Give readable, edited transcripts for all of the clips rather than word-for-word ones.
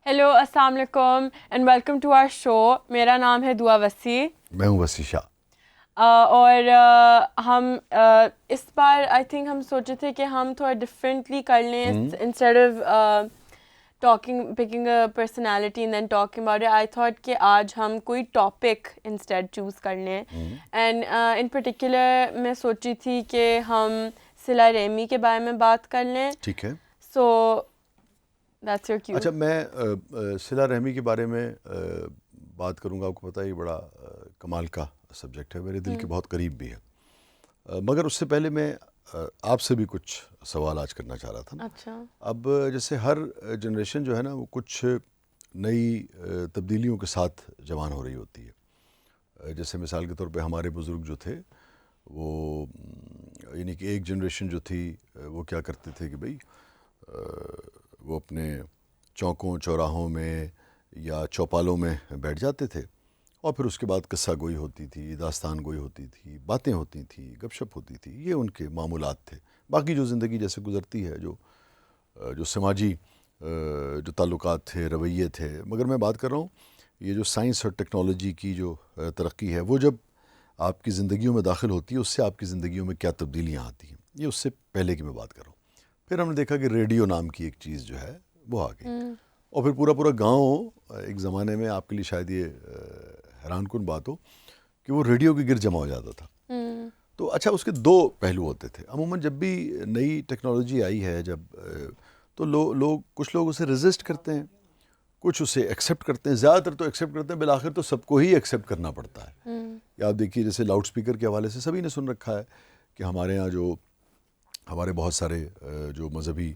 Hello السلام علیکم and welcome to our شو. میرا نام ہے دعا وسیع. میں ہوں وسیع شاہ. اور ہم اس بار آئی تھنک ہم سوچے تھے کہ ہم تھوڑا ڈفرینٹلی کر لیں instead of talking picking a personality and then talking about it. I thought کہ آج ہم کوئی ٹاپک انسٹیڈ چوز کر لیں. اینڈ ان پرٹیکولر میں سوچی تھی کہ ہم صلہ رحمی کے بارے میں بات کر لیں. ٹھیک ہے. سو دیٹس یور کیو. اچھا میں صلہ رحمی کے بارے میں بات کروں گا. آپ کو پتہ ہے یہ بڑا کمال کا سبجیکٹ ہے, میرے دل کے بہت قریب بھی ہے. مگر اس سے پہلے میں آپ سے بھی کچھ سوال آج کرنا چاہ رہا تھا نا. اچھا. اب جیسے ہر جنریشن جو ہے نا وہ کچھ نئی تبدیلیوں کے ساتھ جوان ہو رہی ہوتی ہے. جیسے مثال کے طور پہ ہمارے بزرگ جو تھے وہ یعنی کہ ایک جنریشن جو تھی وہ کیا کرتے تھے کہ بھئی وہ اپنے چوکوں چوراہوں میں یا چوپالوں میں بیٹھ جاتے تھے اور پھر اس کے بعد قصہ گوئی ہوتی تھی, داستان گوئی ہوتی تھی, باتیں ہوتی تھیں, گپ شپ ہوتی تھی. یہ ان کے معمولات تھے. باقی جو زندگی جیسے گزرتی ہے, جو سماجی جو تعلقات تھے, رویے تھے. مگر میں بات کر رہا ہوں یہ جو سائنس اور ٹیکنالوجی کی جو ترقی ہے وہ جب آپ کی زندگیوں میں داخل ہوتی ہے اس سے آپ کی زندگیوں میں کیا تبدیلیاں آتی ہیں, یہ اس سے پہلے کی میں بات کر رہا ہوں. پھر ہم نے دیکھا کہ ریڈیو نام کی ایک چیز جو ہے وہ آ گئی اور پھر پورا گاؤں ایک زمانے میں, آپ کے لیے شاید یہ حیران کن بات ہو کہ وہ ریڈیو کے گرد جمع ہو جاتا تھا. تو اچھا اس کے دو پہلو ہوتے تھے. عموماً جب بھی نئی ٹیکنالوجی آئی ہے تو کچھ لوگ اسے ریزسٹ کرتے ہیں, کچھ اسے ایکسیپٹ کرتے ہیں. زیادہ تر تو ایکسیپٹ کرتے ہیں, بالآخر تو سب کو ہی ایکسیپٹ کرنا پڑتا ہے. یا آپ دیکھیے جیسے لاؤڈ سپیکر کے حوالے سے سبھی نے سن رکھا ہے کہ ہمارے ہاں جو ہمارے بہت سارے جو مذہبی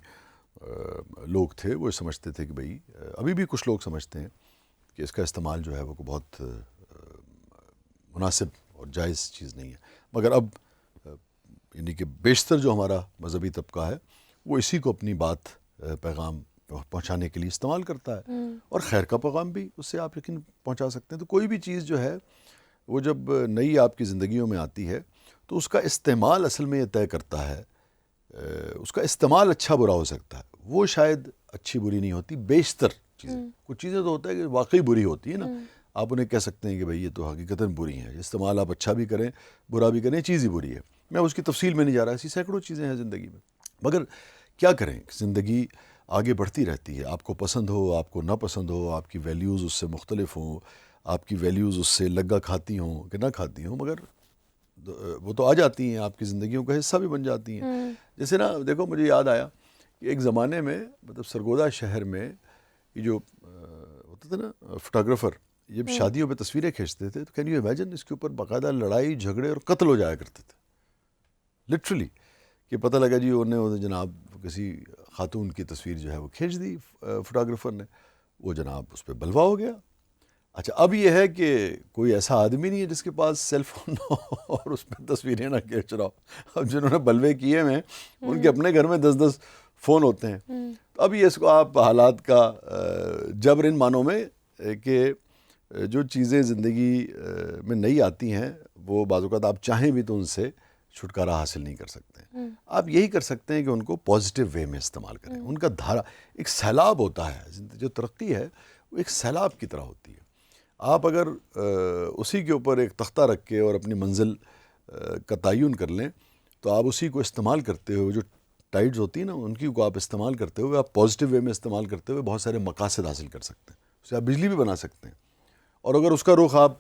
لوگ تھے وہ سمجھتے تھے کہ بھئی ابھی بھی کچھ لوگ سمجھتے ہیں کہ اس کا استعمال جو ہے وہ بہت مناسب اور جائز چیز نہیں ہے. مگر اب یعنی کہ بیشتر جو ہمارا مذہبی طبقہ ہے وہ اسی کو اپنی بات پیغام پہنچانے کے لیے استعمال کرتا ہے, اور خیر کا پیغام بھی اس سے آپ یقین پہنچا سکتے ہیں. تو کوئی بھی چیز جو ہے وہ جب نئی آپ کی زندگیوں میں آتی ہے تو اس کا استعمال اصل میں یہ طے کرتا ہے. اس کا استعمال اچھا برا ہو سکتا ہے, وہ شاید اچھی بری نہیں ہوتی. بیشتر چیزیں, کچھ چیزیں تو ہوتا ہے کہ واقعی بری ہوتی ہیں نا, آپ انہیں کہہ سکتے ہیں کہ بھئی یہ تو حقیقتاً بری ہیں. استعمال آپ اچھا بھی کریں برا بھی کریں, چیز ہی بری ہے. میں اس کی تفصیل میں نہیں جا رہا, ایسی سینکڑوں چیزیں ہیں زندگی میں. مگر کیا کریں, زندگی آگے بڑھتی رہتی ہے. آپ کو پسند ہو, آپ کو نہ پسند ہو, آپ کی ویلیوز اس سے مختلف ہوں, آپ کی ویلیوز اس سے لگا کھاتی ہوں کہ نہ کھاتی ہوں, مگر وہ تو آ جاتی ہیں, آپ کی زندگیوں کا حصہ بھی بن جاتی ہیں. جیسے نا دیکھو مجھے یاد آیا کہ ایک زمانے میں مطلب سرگودا شہر میں یہ جو ہوتا تھا نا فوٹوگرافر, جب شادیوں پہ تصویریں کھینچتے تھے تو کین یو امیجن اس کے اوپر باقاعدہ لڑائی جھگڑے اور قتل ہو جایا کرتے تھے لٹرلی. کہ پتہ لگا جی انہوں نے جناب کسی خاتون کی تصویر جو ہے وہ کھینچ دی فوٹوگرافر نے, وہ جناب اس پہ بلوا ہو گیا. اچھا اب یہ ہے کہ کوئی ایسا آدمی نہیں ہے جس کے پاس سیل فون ہو اور اس پہ تصویریں نہ کھینچ رہا ہو. اب جنہوں نے بلوے کیے ہیں ان کے اپنے گھر میں 10 فون ہوتے ہیں. تو اب یہ اس کو آپ حالات کا جبر ان معنوں میں کہ جو چیزیں زندگی میں نئی آتی ہیں وہ بعض اوقات آپ چاہیں بھی تو ان سے چھٹکارا حاصل نہیں کر سکتے. آپ یہی کر سکتے ہیں کہ ان کو پازیٹیو وے میں استعمال کریں. ان کا دھارا ایک سیلاب ہوتا ہے, جو ترقی ہے وہ ایک سیلاب کی طرح ہوتی ہے. آپ اگر اسی کے اوپر ایک تختہ رکھ کے اور اپنی منزل کا تعین کر لیں تو آپ اسی کو استعمال کرتے ہوئے جو ٹائڈز ہوتی ہیں نا ان کی کو آپ استعمال کرتے ہوئے, آپ پازیٹیو وے میں استعمال کرتے ہوئے بہت سارے مقاصد حاصل کر سکتے ہیں. اس سے آپ بجلی بھی بنا سکتے ہیں. اور اگر اس کا رخ آپ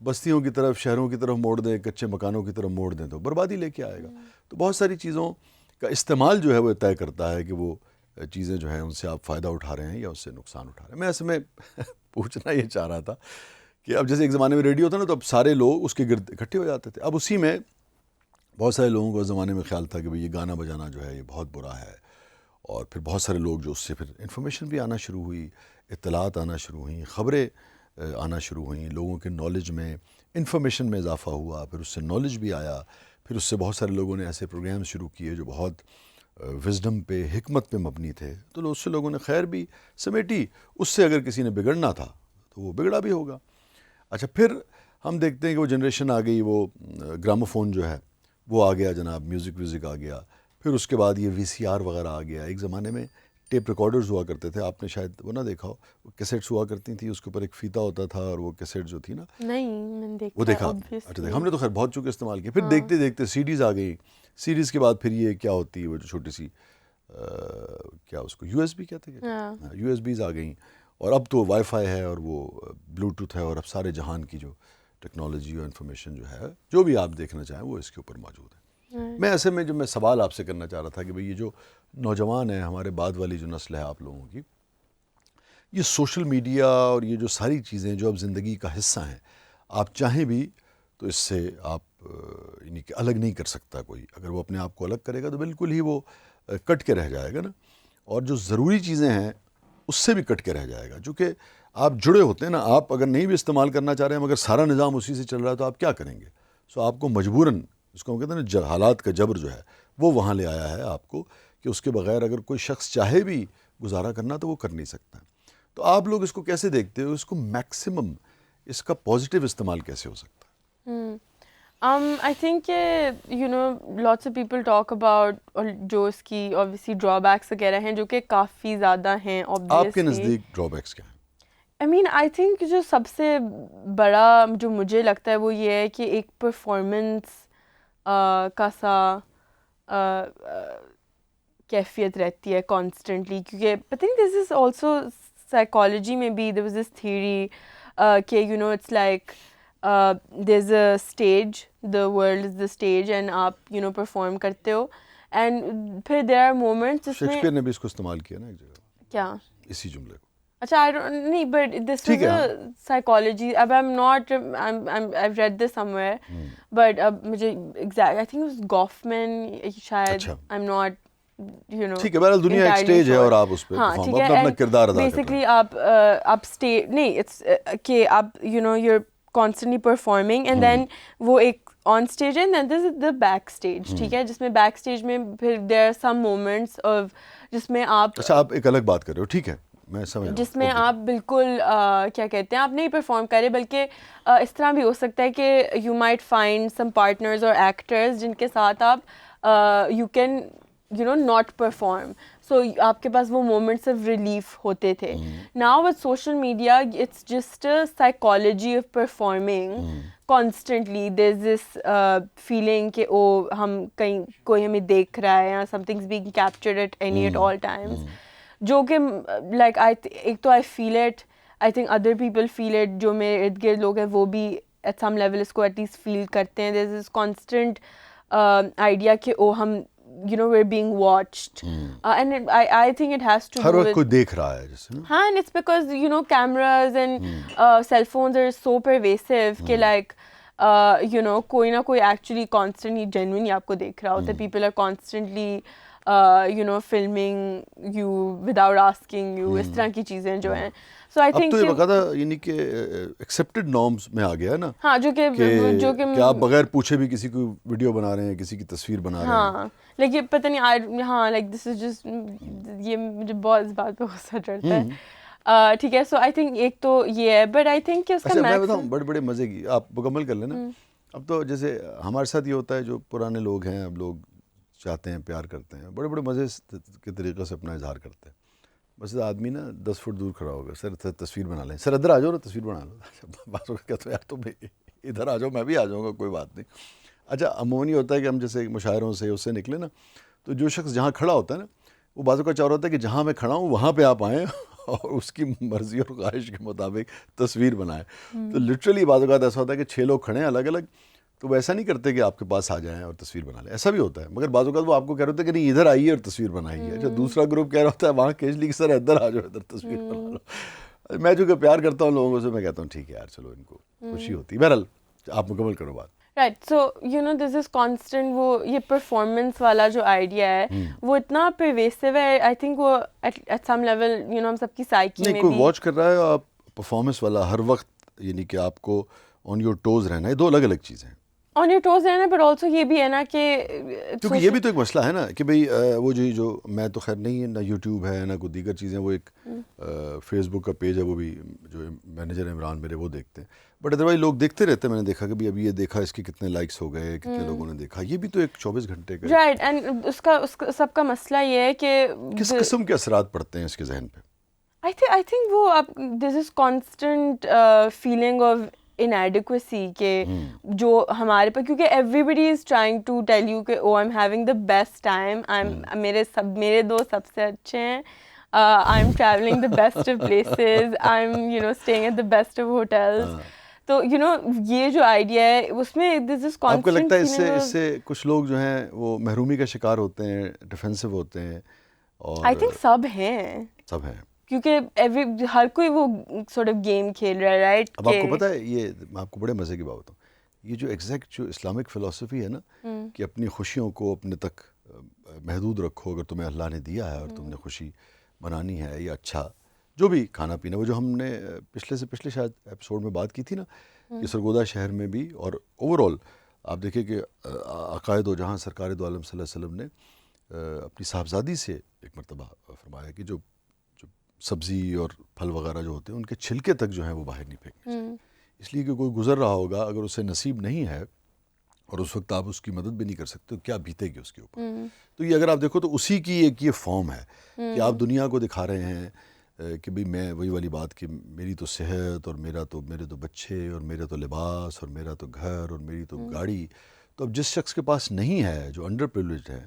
بستیوں کی طرف, شہروں کی طرف موڑ دیں, کچے مکانوں کی طرف موڑ دیں تو بربادی لے کے آئے گا. تو بہت ساری چیزوں کا استعمال جو ہے وہ طے کرتا ہے کہ وہ چیزیں جو ہیں ان سے آپ فائدہ اٹھا رہے ہیں یا اس سے نقصان اٹھا رہے ہیں. میں اس میں پوچھنا یہ چاہ رہا تھا کہ اب جیسے ایک زمانے میں ریڈیو تھا نا تو اب سارے لوگ اس کے گرد اکٹھے ہو جاتے تھے. اب اسی میں بہت سارے لوگوں کو اس زمانے میں خیال تھا کہ بھئی یہ گانا بجانا جو ہے یہ بہت برا ہے, اور پھر بہت سارے لوگ جو اس سے پھر انفارمیشن بھی آنا شروع ہوئی, اطلاعات آنا شروع ہوئیں, خبریں آنا شروع ہوئیں, لوگوں کے نالج میں, انفارمیشن میں اضافہ ہوا, پھر اس سے نالج بھی آیا, پھر اس سے بہت سارے لوگوں نے ایسے پروگرام شروع کیے جو بہت وزڈم پہ, حکمت پہ مبنی تھے, تو اس سے لوگوں نے خیر بھی سمیٹی. اس سے اگر کسی نے بگڑنا تھا تو وہ بگڑا بھی ہوگا. اچھا, پھر ہم دیکھتے ہیں کہ وہ جنریشن آ گئی, وہ گراموفون جو ہے وہ آ گیا جناب, میوزک آ گیا, پھر اس کے بعد یہ VCR وغیرہ آ گیا. ایک زمانے میں ٹیپ ریکارڈرز ہوا کرتے تھے, آپ نے شاید وہ نہ دیکھا ہو, وہ کیسٹس ہوا کرتی تھیں, اس کے اوپر ایک فیتا ہوتا تھا, اور وہ کیسٹ جو تھی نا, نہیں میں نے وہ دیکھا. اچھا, ہم نے تو خیر بہت چونکہ استعمال کیا. پھر دیکھتے دیکھتے CDs آ گئی. CDs کے بعد پھر یہ کیا ہوتی ہے وہ جو چھوٹی سی کیا اس کو USB کہتے ہیں, USBs آ گئیں, اور اب تو وائی فائی ہے, اور وہ بلوٹوتھ ہے, اور اب سارے جہان کی جو ٹیکنالوجی اور انفارمیشن جو ہے, جو بھی آپ دیکھنا چاہیں وہ اس کے اوپر موجود ہے. میں ایسے میں جو میں سوال آپ سے کرنا چاہ رہا تھا کہ بھئی یہ جو نوجوان ہیں, ہمارے بعد والی جو نسل ہے آپ لوگوں کی, یہ سوشل میڈیا اور یہ جو ساری چیزیں جو اب زندگی کا حصہ ہیں, آپ چاہیں بھی تو اس سے آپ یعنی کہ الگ نہیں کر سکتا کوئی. اگر وہ اپنے آپ کو الگ کرے گا تو بالکل ہی وہ کٹ کے رہ جائے گا نا, اور جو ضروری چیزیں ہیں اس سے بھی کٹ کے رہ جائے گا. چونکہ آپ جڑے ہوتے ہیں نا, آپ اگر نہیں بھی استعمال کرنا چاہ رہے ہیں مگر سارا نظام اسی سے چل رہا ہے تو آپ کیا کریں گے. سو آپ کو مجبوراً, اس کو ہم کہتے ہیں نا حالات کا جبر جو ہے وہ وہاں لے آیا ہے آپ کو, کہ اس کے بغیر اگر کوئی شخص چاہے بھی گزارا کرنا تو وہ کر نہیں سکتا. تو آپ لوگ اس کو کیسے دیکھتے ہو, اس کو میکسیمم اس کا پازیٹیو استعمال کیسے ہو سکتا ہے؟ I think lots of people talk about اور جو اس کی obviously drawbacks وغیرہ ہیں جو کہ کافی زیادہ ہیں obviously. آپ کے نزدیک ڈرابیکس کیا ہیں؟ I mean I think جو سب سے بڑا جو مجھے لگتا ہے وہ یہ ہے کہ ایک پرفارمنس کا سا کیفیت رہتی ہے کانسٹنٹلی, کیونکہ پتہ نہیں دس از آلسو سائیکالوجی میں بھی there was this theory کہ it's like there's a stage, the world is the stage and آپ perform کرتے ہو, and پھر there are moments جس میں شیکسپیئر نے بھی اس کو استعمال کیا نا ایک جگہ, کیا اسی جملے کو. اچھا نہیں, but this is a psychology. اب I've read this somewhere, but اب مجھے exact I think it was Goffman شاید, I'm not ٹھیک ہے. بہرحال دنیا ایک اسٹیج ہے اور آپ اس پہ اپنا کردار ادا کرتے ہیں. بیسکلی آپ اسٹیج نہیں, اٹس کہ آپ you're constantly performing and then وہ ایک آن اسٹیج ہے, and then this is the back stage, ٹھیک ہے, جس میں بیک اسٹیج میں پھر there are some moments of جس میں آپ, اچھا آپ ایک الگ بات کر رہے ہو, ٹھیک ہے میں سمجھ, جس میں آپ بالکل کیا کہتے ہیں آپ نہیں پرفارم کرے, بلکہ اس طرح بھی ہو سکتا ہے کہ you might find some partners or actors جن کے ساتھ آپ you can not perform, so آپ کے پاس وہ moments of relief ہوتے تھے. Now with social media it's just a psychology of performing constantly. There's this feeling کہ ہم کہیں کوئی ہمیں دیکھ رہا ہے, یا something's being captured at any at all times, جو کہ like ایک تو I feel it, I think other people feel it, جو میرے ارد گرد لوگ ہیں وہ بھی at some level اس کو at least feel کرتے ہیں. There's this constant idea کہ ہم we're being watched, and I think it has to do ہر وقت with کوئی دیکھ رہا ہے جیسے نا. ہاں, and it's because cameras and cell phones are so pervasive کہ like کوئی نہ کوئی actually constantly genuinely آپ کو دیکھ رہا ہوتا ہے. People are constantly filming you without asking you, اس طرح کی چیزیں جو ہیں. So I think اب تو یہ باقاعدہ یعنی کہ ایکسیپٹڈ نارمز میں آ گیا نا, ہاں, جو کہ آپ بغیر پوچھے بھی کسی کو ویڈیو بنا رہے ہیں, کسی کی تصویر بنا رہے ہیں. ہاں, لیکن پتہ نہیں, ہاں like this is just, یہ مجھے بہت اس بات پہ غصہ چڑھتا ہے. ٹھیک ہے, سو آئی تھنک ایک تو یہ ہے, بٹ آئی تھنک کہ اس کا اچھا میں بتاؤں بڑے بڑے مزے کی, آپ مکمل کر لینا. اب تو جیسے ہمارے ساتھ یہ ہوتا ہے, جو پرانے لوگ ہیں, اب لوگ چاہتے ہیں, پیار کرتے ہیں, بڑے بڑے مزے کے طریقے سے اپنا اظہار کرتے ہیں. بس آدمی نا 10 فٹ دور کھڑا ہوگا, سر تصویر بنا لیں, سر ادھر آ جاؤ نا تصویر بنا لو. بات کہتا ہوں یار تم ادھر آ جاؤ, میں بھی آ جاؤں گا, کوئی بات نہیں. اچھا عموماً یہ ہوتا ہے کہ ہم جیسے مشاعروں سے اس سے نکلے نا, تو جو شخص جہاں کھڑا ہوتا ہے نا, وہ بعض اوقات چاہ رہا ہوتا ہے کہ جہاں میں کھڑا ہوں وہاں پہ آپ آئیں اور اس کی مرضی اور خواہش کے مطابق تصویر بنائیں. تو لٹرلی بعض اوقات ایسا ہوتا ہے کہ 6 لوگ کھڑے ہیں الگ الگ, تو وہ ایسا نہیں کرتے کہ آپ کے پاس آ جائیں اور تصویر بنا لیں, ایسا بھی ہوتا ہے. مگر بعض اوقات وہ آپ کو کہہ رہے ہوتے ہیں کہ نہیں ادھر آئیے اور تصویر بنائیے. اچھا دوسرا گروپ کہہ رہا ہوتا ہے وہاں کھینچ لی کہ سر ادھر آ جاؤ, ادھر تصویر بنا لو. میں چونکہ پیار کرتا ہوں لوگوں سے, میں کہتا ہوں ٹھیک ہے یار چلو, ان کو خوشی ہوتی ہے. بہرحال آپ مکمل کرو بات. Right, so this is constant, وہ یہ پرفارمنس والا جو آئیڈیا ہے وہ اتنا پرویسو ہے. آئی تھنک وہ ایٹ سم لیول ہم سب کی سائیکی میں کوئی واچ کر رہا ہے, آپ پرفارمنس والا ہر وقت یعنی کہ آپ کو آن یور ٹوز رہنا، یہ دو الگ الگ چیزیں ہیں. آن یور ٹوز رہنا، بٹ آلسو یہ بھی ہے نا کہ کیونکہ یہ بھی تو ایک مسئلہ ہے نا کہ بھئی وہ جو میں تو خیر نہیں ہے، نہ یوٹیوب ہے نہ کوئی دیگر چیزیں، وہ ایک فیس بک کا پیج ہے، وہ بھی جو مینیجر عمران میرے وہ دیکھتے ہیں، بٹ ادروائز لوگ دیکھتے رہتے ہیں. میں نے دیکھا کہ ابھی یہ دیکھا، اس کے کتنے لائکس ہو گئے، کتنے لوگوں نے دیکھا. یہ بھی تو ایک 24 گھنٹے کا رائٹ. اینڈ اس کا سب کا مسئلہ یہ ہے کہ کس قسم کے اثرات پڑتے ہیں اس کے ذہن پہ. I think وہ آپ this is constant feeling of inadequacy کہ جو ہمارے پاس، کیونکہ everybody is trying to tell you کہ oh I'm having the best time, میرے دوست سب سے اچھے ہیں, I'm traveling the best of places, I'm staying at the best of hotels. تو یہ جو آئیڈیا ہے اس میں دس از کانسٹنٹ. آپ کو لگتا ہے اس سے کچھ لوگ جو ہیں وہ محرومی کا شکار ہوتے ہیں، ڈیفینسو ہوتے ہیں؟ اور I think سب ہیں کیونکہ ہر کوئی وہ سورٹ آف گیم کھیل رہا ہے، رائٹ. اب آپ کو پتہ ہے، یہ میں آپ کو بڑے مزے کی بات بتاؤں، یہ جو ایگزیکٹ جو اسلامک فلسفی ہے نا کہ اپنی خوشیوں کو اپنے تک محدود رکھو، اگر تمہیں اللہ نے دیا ہے اور تم نے خوشی بنانی ہے یا اچھا جو بھی کھانا پینا، وہ جو ہم نے پچھلے شاید ایپیسوڈ میں بات کی تھی نا کہ سرگودا شہر میں بھی اور اوور آل آپ دیکھیں کہ عقائد و جہاں سرکار دو عالم صلی اللہ علیہ وسلم نے اپنی صاحبزادی سے ایک مرتبہ فرمایا کہ جو سبزی اور پھل وغیرہ جو ہوتے ہیں ان کے چھلکے تک جو ہیں وہ باہر نہیں پھینکنے، اس لیے کہ کوئی گزر رہا ہوگا، اگر اسے نصیب نہیں ہے اور اس وقت آپ اس کی مدد بھی نہیں کر سکتے تو کیا بیتے گی اس کے اوپر. تو یہ اگر آپ دیکھو تو اسی کی ایک یہ فارم ہے کہ آپ دنیا کو دکھا رہے ہیں کہ بھئی میں وہی والی بات کہ میری تو صحت اور میرے تو بچے اور میرے تو لباس اور میرا تو گھر اور میری تو گاڑی. تو اب جس شخص کے پاس نہیں ہے، جو انڈر پریولیجڈ ہے،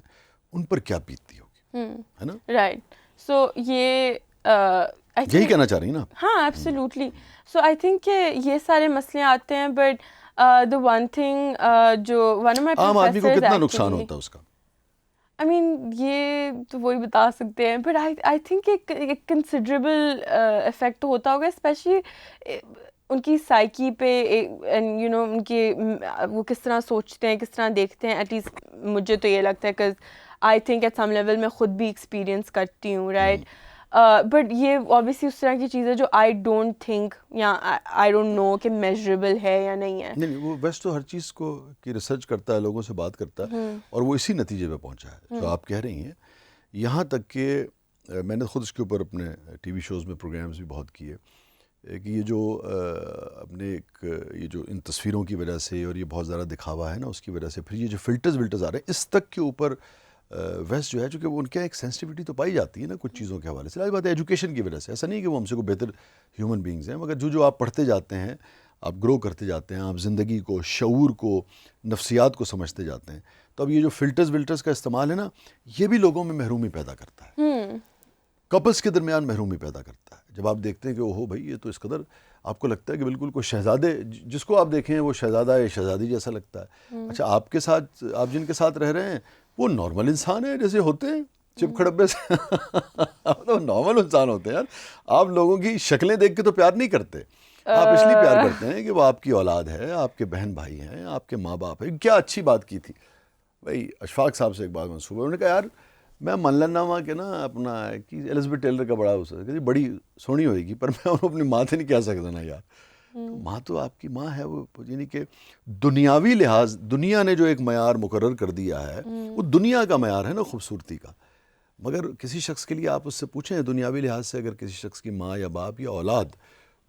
ان پر کیا بیتتی ہوگی، ہے نا؟ رائٹ. سو یہ یہی کہنا چاہ رہی ہیں نا؟ ہاں ایبسلیوٹلی. سو آئی تھنک کہ یہ سارے مسئلے آتے ہیں، بٹ the one thing جو one of my عام آدمی کو professors کتنا نقصان ہوتا ہے اس کا؟ I mean یہ تو وہی بتا سکتے ہیں، بٹ I think ایک کنسیڈریبل افیکٹ ہوتا ہوگا، اسپیشلی ان کی سائیکی پہ، اینڈ ان کے وہ کس طرح سوچتے ہیں، کس طرح دیکھتے ہیں. ایٹ لیسٹ مجھے تو یہ لگتا ہے، because I think at some level میں خود بھی ایکسپیرئنس کرتی ہوں، رائٹ. بٹ یہ اوبیسلی اس طرح کی چیز ہے جو آئی ڈونٹ تھنک یا آئی ڈونٹ نو کہ میجریبل ہے یا نہیں ہے. نہیں، وہ ویسٹ تو ہر چیز کو کی ریسرچ کرتا ہے، لوگوں سے بات کرتا ہے، اور وہ اسی نتیجے پہ پہنچا ہے جو آپ کہہ رہی ہیں. یہاں تک کہ میں نے خود اس کے اوپر اپنے ٹی وی شوز میں پروگرامز بھی بہت کیے کہ یہ جو اپنے یہ جو ان تصویروں کی وجہ سے اور یہ بہت زیادہ دکھاوا ہے نا، اس کی وجہ سے پھر یہ جو فلٹرز آ رہے ہیں، اس تک کے اوپر ویسٹ جو ہے، چونکہ وہ ان کے ایک سینسٹیوٹی تو پائی جاتی ہے نا کچھ چیزوں کے حوالے سے. بات ہے ایجوکیشن کی وجہ سے، ایسا نہیں کہ وہ ہم سے کوئی بہتر ہیومن بینگز ہیں، مگر جو آپ پڑھتے جاتے ہیں، آپ گرو کرتے جاتے ہیں، آپ زندگی کو، شعور کو، نفسیات کو سمجھتے جاتے ہیں، تو اب یہ جو فلٹرز کا استعمال ہے نا، یہ بھی لوگوں میں محرومی پیدا کرتا ہے، کپلز کے درمیان محرومی پیدا کرتا ہے. جب آپ دیکھتے ہیں کہ اوہو بھائی، یہ تو اس قدر آپ کو لگتا ہے کہ بالکل کوئی شہزادے، جس کو آپ دیکھیں وہ شہزادہ یا شہزادی جیسا لگتا ہے. اچھا، آپ کے ساتھ، آپ جن کے ساتھ رہ رہے ہیں وہ نارمل انسان ہے جیسے ہوتے ہیں چپ کھڑبے سے. تو نارمل انسان ہوتے ہیں یار. آپ لوگوں کی شکلیں دیکھ کے تو پیار نہیں کرتے، آپ اس لیے پیار کرتے ہیں کہ وہ آپ کی اولاد ہے، آپ کے بہن بھائی ہیں، آپ کے ماں باپ ہیں. کیا اچھی بات کی تھی بھائی اشفاق صاحب سے ایک بات منسوب ہے، انہوں نے کہا یار میں من لینا ہوا کہ نا اپنا الزبتھ ٹیلر کا بڑا کہ بڑی سونی ہوئے گی، پر میں اپنی ماں سے نہیں کہہ سکتا نا یار. ماں تو آپ کی ماں ہے، وہ یعنی کہ دنیاوی لحاظ دنیا نے جو ایک معیار مقرر کر دیا ہے، وہ دنیا کا معیار ہے نا خوبصورتی کا. مگر کسی شخص کے لیے آپ اس سے پوچھیں دنیاوی لحاظ سے، اگر کسی شخص کی ماں یا باپ یا اولاد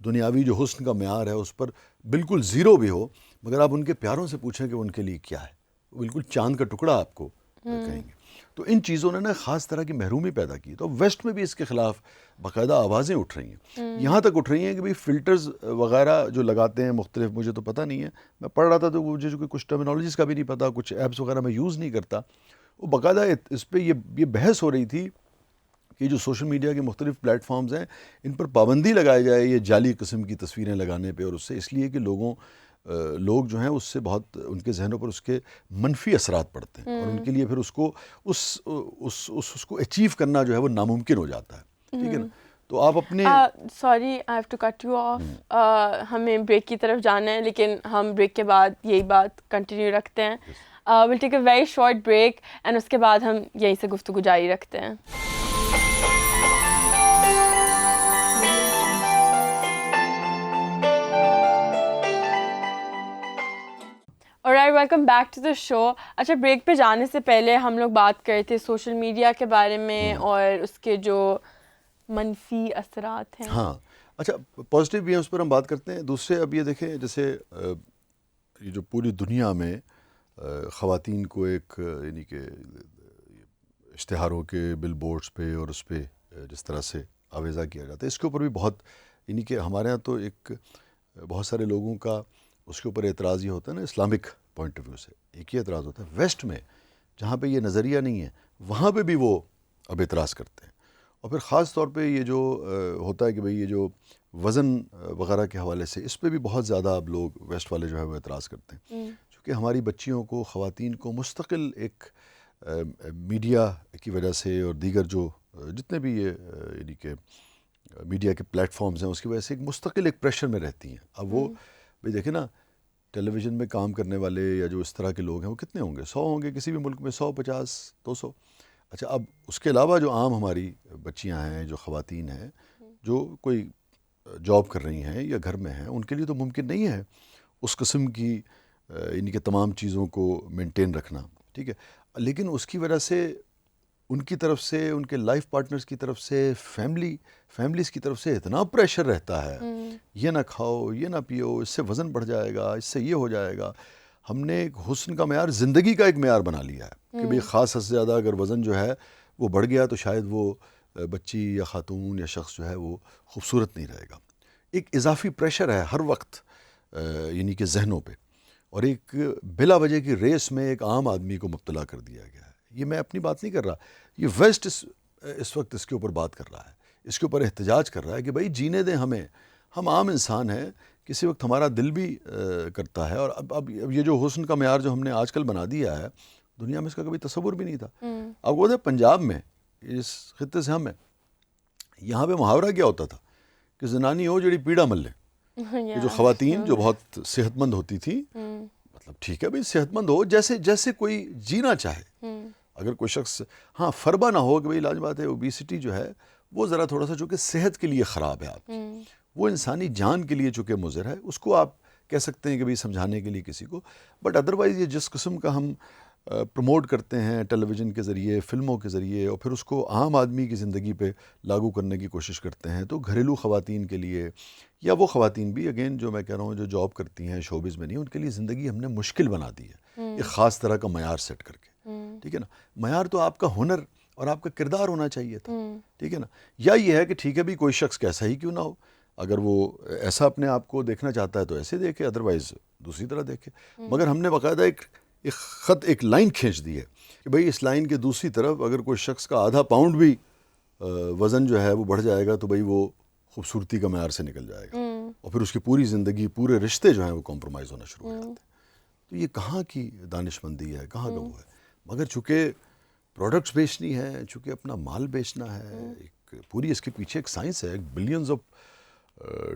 دنیاوی جو حسن کا معیار ہے اس پر بالکل زیرو بھی ہو، مگر آپ ان کے پیاروں سے پوچھیں کہ ان کے لیے کیا ہے، وہ بالکل چاند کا ٹکڑا آپ کو کہیں گے. تو ان چیزوں نے نا خاص طرح کی محرومی پیدا کی. تو ویسٹ میں بھی اس کے خلاف باقاعدہ آوازیں اٹھ رہی ہیں، یہاں تک اٹھ رہی ہیں کہ بھئی فلٹرز وغیرہ جو لگاتے ہیں مختلف، مجھے تو پتہ نہیں ہے، میں پڑھ رہا تھا تو مجھے کچھ ٹرمینالوجیز کا بھی نہیں پتہ، کچھ ایپس وغیرہ میں یوز نہیں کرتا. وہ باقاعدہ اس پہ یہ بحث ہو رہی تھی کہ جو سوشل میڈیا کے مختلف پلیٹ فارمز ہیں ان پر پابندی لگائی جائے یہ جعلی قسم کی تصویریں لگانے پہ، اور اس سے اس لیے کہ لوگ جو ہیں اس سے بہت ان کے ذہنوں پر اس کے منفی اثرات پڑتے ہیں، اور ان کے لیے پھر اس کو اچیو کرنا جو ہے وہ ناممکن ہو جاتا ہے. ٹھیک ہے نا؟ تو آپ اپنے sorry I have to cut you off, ہمیں بریک کی طرف جانا ہے، لیکن ہم بریک کے بعد یہی بات کنٹینیو رکھتے ہیں. Will take a very short break and اس کے بعد ہم یہیں سے گفتگو جاری رکھتے ہیں. Welcome back to the show. اچھا, بریک پہ جانے سے پہلے ہم لوگ بات کر رہے تھے سوشل میڈیا کے بارے میں اور اس کے جو منفی اثرات ہیں. ہاں اچھا, پازیٹیو بھی ہیں, اس پر ہم بات کرتے ہیں. دوسرے اب یہ دیکھیں, جیسے یہ جو پوری دنیا میں خواتین کو ایک یعنی کہ اشتہاروں کے بل بورڈز پہ اور اس پہ جس طرح سے آویزہ کیا جاتا ہے, اس کے اوپر بھی بہت یعنی کہ ہمارے ہاں تو ایک بہت سارے لوگوں کا اس کے اوپر اعتراض یہ ہوتا ہے نا, اسلامک پوائنٹ آف ویو سے ایک ہی اعتراض ہوتا ہے. ویسٹ میں جہاں پہ یہ نظریہ نہیں ہے وہاں پہ بھی وہ اب اعتراض کرتے ہیں. اور پھر خاص طور پہ یہ جو ہوتا ہے کہ بھئی یہ جو وزن وغیرہ کے حوالے سے اس پہ بھی بہت زیادہ اب لوگ ویسٹ والے جو ہے وہ اعتراض کرتے ہیں, چونکہ ہماری بچیوں کو, خواتین کو مستقل ایک میڈیا کی وجہ سے اور دیگر جو جتنے بھی یہ یعنی کہ میڈیا کے پلیٹ فارمز ہیں اس کی وجہ سے ایک مستقل ایک پریشر میں رہتی ہیں. اب وہ بھئی دیکھیں نا, ٹیلی ویژن میں کام کرنے والے یا جو اس طرح کے لوگ ہیں وہ کتنے ہوں گے؟ 100 ہوں گے کسی بھی ملک میں, 100, 50, 200. اچھا, اب اس کے علاوہ جو عام ہماری بچیاں ہیں, جو خواتین ہیں, جو کوئی جاب کر رہی ہیں یا گھر میں ہیں, ان کے لیے تو ممکن نہیں ہے اس قسم کی یعنی کہ تمام چیزوں کو مینٹین رکھنا, ٹھیک ہے. لیکن اس کی وجہ سے ان کی طرف سے, ان کے لائف پارٹنرز کی طرف سے, فیملیز کی طرف سے اتنا پریشر رہتا ہے, یہ نہ کھاؤ, یہ نہ پیو, اس سے وزن بڑھ جائے گا, اس سے یہ ہو جائے گا. ہم نے ایک حسن کا معیار, زندگی کا ایک معیار بنا لیا ہے کہ بھئی خاص حد سے زیادہ اگر وزن جو ہے وہ بڑھ گیا تو شاید وہ بچی یا خاتون یا شخص جو ہے وہ خوبصورت نہیں رہے گا. ایک اضافی پریشر ہے ہر وقت یعنی کہ ذہنوں پہ, اور ایک بلا وجہ کی ریس میں ایک عام آدمی کو مبتلا کر دیا گیا ہے. یہ میں اپنی بات نہیں کر رہا, یہ ویسٹ اس وقت اس کے اوپر بات کر رہا ہے, اس کے اوپر احتجاج کر رہا ہے کہ بھائی جینے دیں ہمیں, ہم عام انسان ہیں, کسی وقت ہمارا دل بھی کرتا ہے. اور اب یہ جو حسن کا معیار جو ہم نے آج کل بنا دیا ہے, دنیا میں اس کا کبھی تصور بھی نہیں تھا. اب وہ پنجاب میں, اس خطے سے ہم ہیں, یہاں پہ محاورہ کیا ہوتا تھا کہ زنانی ہو جڑی پیڑا ملے. کہ جو خواتین جو بہت صحت مند ہوتی تھیں, مطلب ٹھیک ہے بھئی صحت مند ہو جیسے کوئی جینا چاہے. اگر کوئی شخص ہاں فربا نہ ہو کہ بھئی لاج بات ہے اوبیسٹی جو ہے وہ ذرا تھوڑا سا چونکہ صحت کے لیے خراب ہے آپ کی, وہ انسانی جان کے لیے چونکہ مضر ہے, اس کو آپ کہہ سکتے ہیں کہ بھئی سمجھانے کے لیے کسی کو. بٹ ادروائز یہ جس قسم کا ہم پروموٹ کرتے ہیں ٹیلی ویژن کے ذریعے, فلموں کے ذریعے, اور پھر اس کو عام آدمی کی زندگی پہ لاگو کرنے کی کوشش کرتے ہیں, تو گھریلو خواتین کے لیے یا وہ خواتین بھی اگین جو میں کہہ رہا ہوں جو جاب کرتی ہیں شوبز میں نہیں, ان کے لیے زندگی ہم نے مشکل بنا دی ہے ایک خاص طرح کا معیار سیٹ کر کے. ٹھیک ہے نا, معیار تو آپ کا ہنر اور آپ کا کردار ہونا چاہیے تھا. ٹھیک ہے نا, یا یہ ہے کہ ٹھیک ہے بھی کوئی شخص کیسا ہی کیوں نہ ہو, اگر وہ ایسا اپنے آپ کو دیکھنا چاہتا ہے تو ایسے دیکھے, ادروائز دوسری طرح دیکھے. مگر ہم نے باقاعدہ ایک خط, ایک لائن کھینچ دی ہے کہ بھئی اس لائن کے دوسری طرف اگر کوئی شخص کا آدھا پاؤنڈ بھی وزن جو ہے وہ بڑھ جائے گا تو بھئی وہ خوبصورتی کا معیار سے نکل جائے گا, اور پھر اس کی پوری زندگی, پورے رشتے جو ہیں وہ کمپرومائز ہونا شروع ہو جاتے ہیں. تو یہ کہاں کی دانش مندی ہے, کہاں کا وہ ہے. مگر چونکہ پروڈکٹس بیچنی ہے, چونکہ اپنا مال بیچنا ہے, ایک پوری اس کے پیچھے ایک سائنس ہے, ایک بلینز آف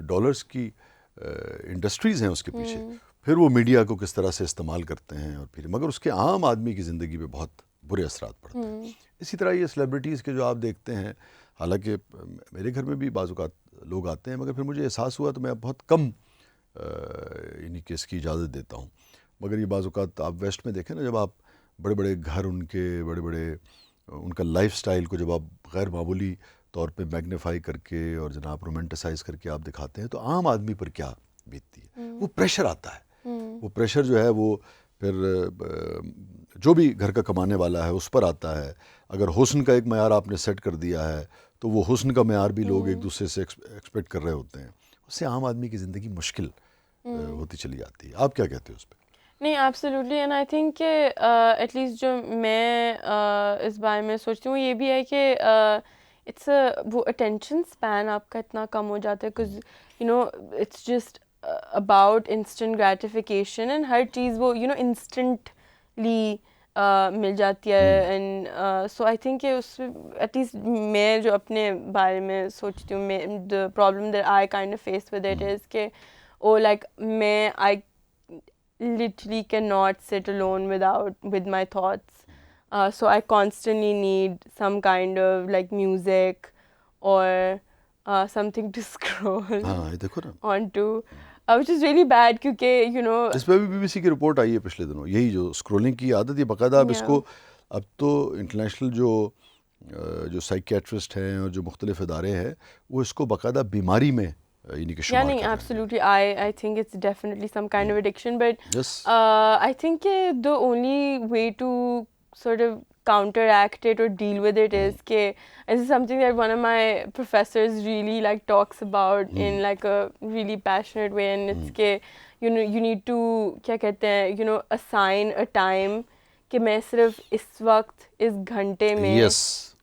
ڈالرز کی انڈسٹریز ہیں اس کے پیچھے. پھر وہ میڈیا کو کس طرح سے استعمال کرتے ہیں, اور پھر مگر اس کے عام آدمی کی زندگی پہ بہت برے اثرات پڑتے ہیں. اسی طرح یہ سیلیبریٹیز کے جو آپ دیکھتے ہیں, حالانکہ میرے گھر میں بھی بعض اوقات لوگ آتے ہیں, مگر پھر مجھے احساس ہوا تو میں بہت کم یعنی کہ اس کی اجازت دیتا ہوں. مگر یہ بعض اوقات آپ ویسٹ میں دیکھیں نا, جب آپ بڑے بڑے گھر, ان کے بڑے بڑے ان کا لائف سٹائل کو جب آپ غیر معمولی طور پہ میگنیفائی کر کے اور جناب رومانٹیسائز کر کے آپ دکھاتے ہیں, تو عام آدمی پر کیا بیتتی ہے. وہ پریشر آتا ہے, وہ پریشر جو ہے وہ پھر جو بھی گھر کا کمانے والا ہے اس پر آتا ہے. اگر حسن کا ایک معیار آپ نے سیٹ کر دیا ہے تو وہ حسن کا معیار بھی لوگ ایک دوسرے سے ایکسپیکٹ کر رہے ہوتے ہیں, اس سے عام آدمی کی زندگی مشکل ہوتی چلی جاتی ہے. آپ کیا کہتے ہیں اس پہ؟ نہیں, ایبسلیوٹلی. اینڈ آئی تھنک کہ ایٹ لیسٹ جو میں اس بارے میں سوچتی ہوں یہ بھی ہے کہ اٹس وہ اٹینشن اسپین آپ کا اتنا کم ہو جاتا ہے, because you know it's just about instant gratification, and ہر چیز وہ یو نو انسٹنٹلی مل جاتی ہے. اینڈ سو آئی تھنک کہ اس ایٹ لیسٹ میں جو اپنے بارے میں سوچتی ہوں, the problem that I kind of face with it is کہ او لائک میں آئی literally cannot sit alone with my thoughts, so I constantly need some kind of like music or something to scroll onto. which is really bad کیونکہ اس پہ بھی BBC کی report آئی ہے پچھلے دنوں, یہی جو اسکرولنگ کی عادت, یہ باقاعدہ اب اس کو اب تو انٹرنیشنل جو سائیکیٹرسٹ ہیں اور جو مختلف ادارے ہیں وہ اس کو باقاعدہ بیماری میں یعنی کہ شمار کر رہے ہیں. Absolutely. I think it's definitely some kind of addiction, but Yes. I think the only way to sort of counteract it or deal with it is this is something that one of my professors really like talks about in like a really passionate way, and it's you need to kya kehte hain assign a time کہ میں صرف اس وقت اس گھنٹے میں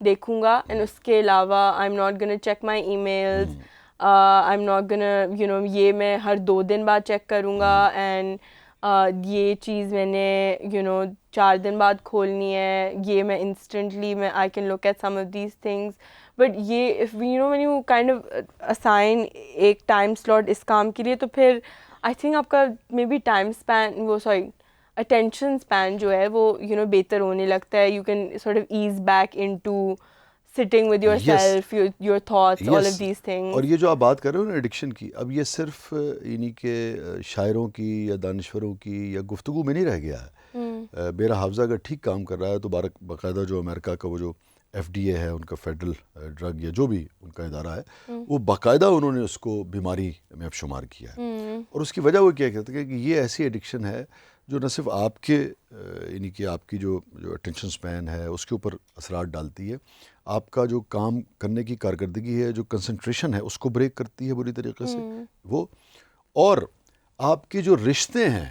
دیکھوں گا, and اس کے علاوہ I am not gonna check my emails, I am not gonna یہ میں ہر 2 دن بعد چیک کروں گا, اینڈ یہ چیز میں نے 4 دن بعد کھولنی ہے, یہ میں انسٹنٹلی میں I can look at some of these things. But یہ when you kind of assign ایک ٹائم سلاٹ اس کام کے لیے, تو پھر آئی تھنک آپ کا maybe time span attention span جو ہے وہ بہتر ہونے لگتا ہے. You can sort of ease back into sitting with yourself, your thoughts, all of these things. اور یہ جو آپ بات کر رہے ہو نا ایڈکشن کی, اب یہ صرف یعنی کہ شاعروں کی یا دانشوروں کی یا گفتگو میں نہیں رہ گیا ہے. میرا حافظہ اگر ٹھیک کام کر رہا ہے تو باقاعدہ جو امریکہ کا وہ جو FDA ہے, ان کا فیڈرل ڈرگ یا جو بھی ان کا ادارہ ہے, وہ باقاعدہ انہوں نے اس کو بیماری میں اب شمار کیا ہے. اور اس کی وجہ وہ کیا کہتے ہیں کہ یہ ایسی ایڈکشن ہے جو نہ صرف آپ کے یعنی کہ آپ کی جو اٹینشن سپین ہے اس کے اوپر اثرات ڈالتی ہے, آپ کا جو کام کرنے کی کارکردگی ہے, جو کنسنٹریشن ہے, اس کو بریک کرتی ہے بری طریقے سے وہ, اور آپ کے جو رشتے ہیں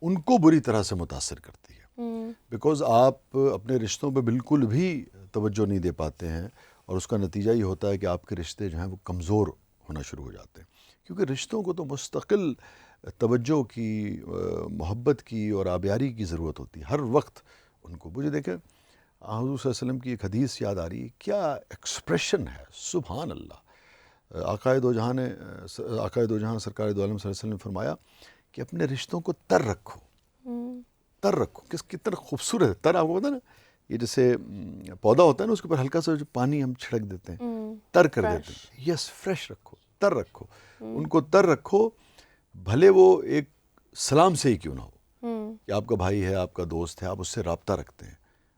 ان کو بری طرح سے متاثر کرتی ہے, بیکاز آپ اپنے رشتوں پہ بالکل بھی توجہ نہیں دے پاتے ہیں, اور اس کا نتیجہ یہ ہوتا ہے کہ آپ کے رشتے جو ہیں وہ کمزور ہونا شروع ہو جاتے ہیں. کیونکہ رشتوں کو تو مستقل توجہ کی, محبت کی اور آبیاری کی ضرورت ہوتی ہے ہر وقت ان کو. مجھے دیکھیں حضور صلی اللہ علیہ وسلم کی ایک حدیث یاد آ رہی ہے, کیا ایکسپریشن ہے, سبحان اللہ. آقائے دو جہاں سرکار دو عالم صلی اللہ علیہ وسلم نے فرمایا کہ اپنے رشتوں کو تر رکھو, تر رکھو. کتنا خوبصورت ہے تر. آپ کو پتا نا یہ جیسے پودا ہوتا ہے نا, اس کے اوپر ہلکا سا جو پانی ہم چھڑک دیتے ہیں, تر کر دیتے ہیں. یس, فریش رکھو, تر رکھو, ان کو تر رکھو, بھلے وہ ایک سلام سے ہی کیوں نہ ہو, کہ آپ کا بھائی ہے, آپ کا دوست ہے, آپ اس سے رابطہ رکھتے ہیں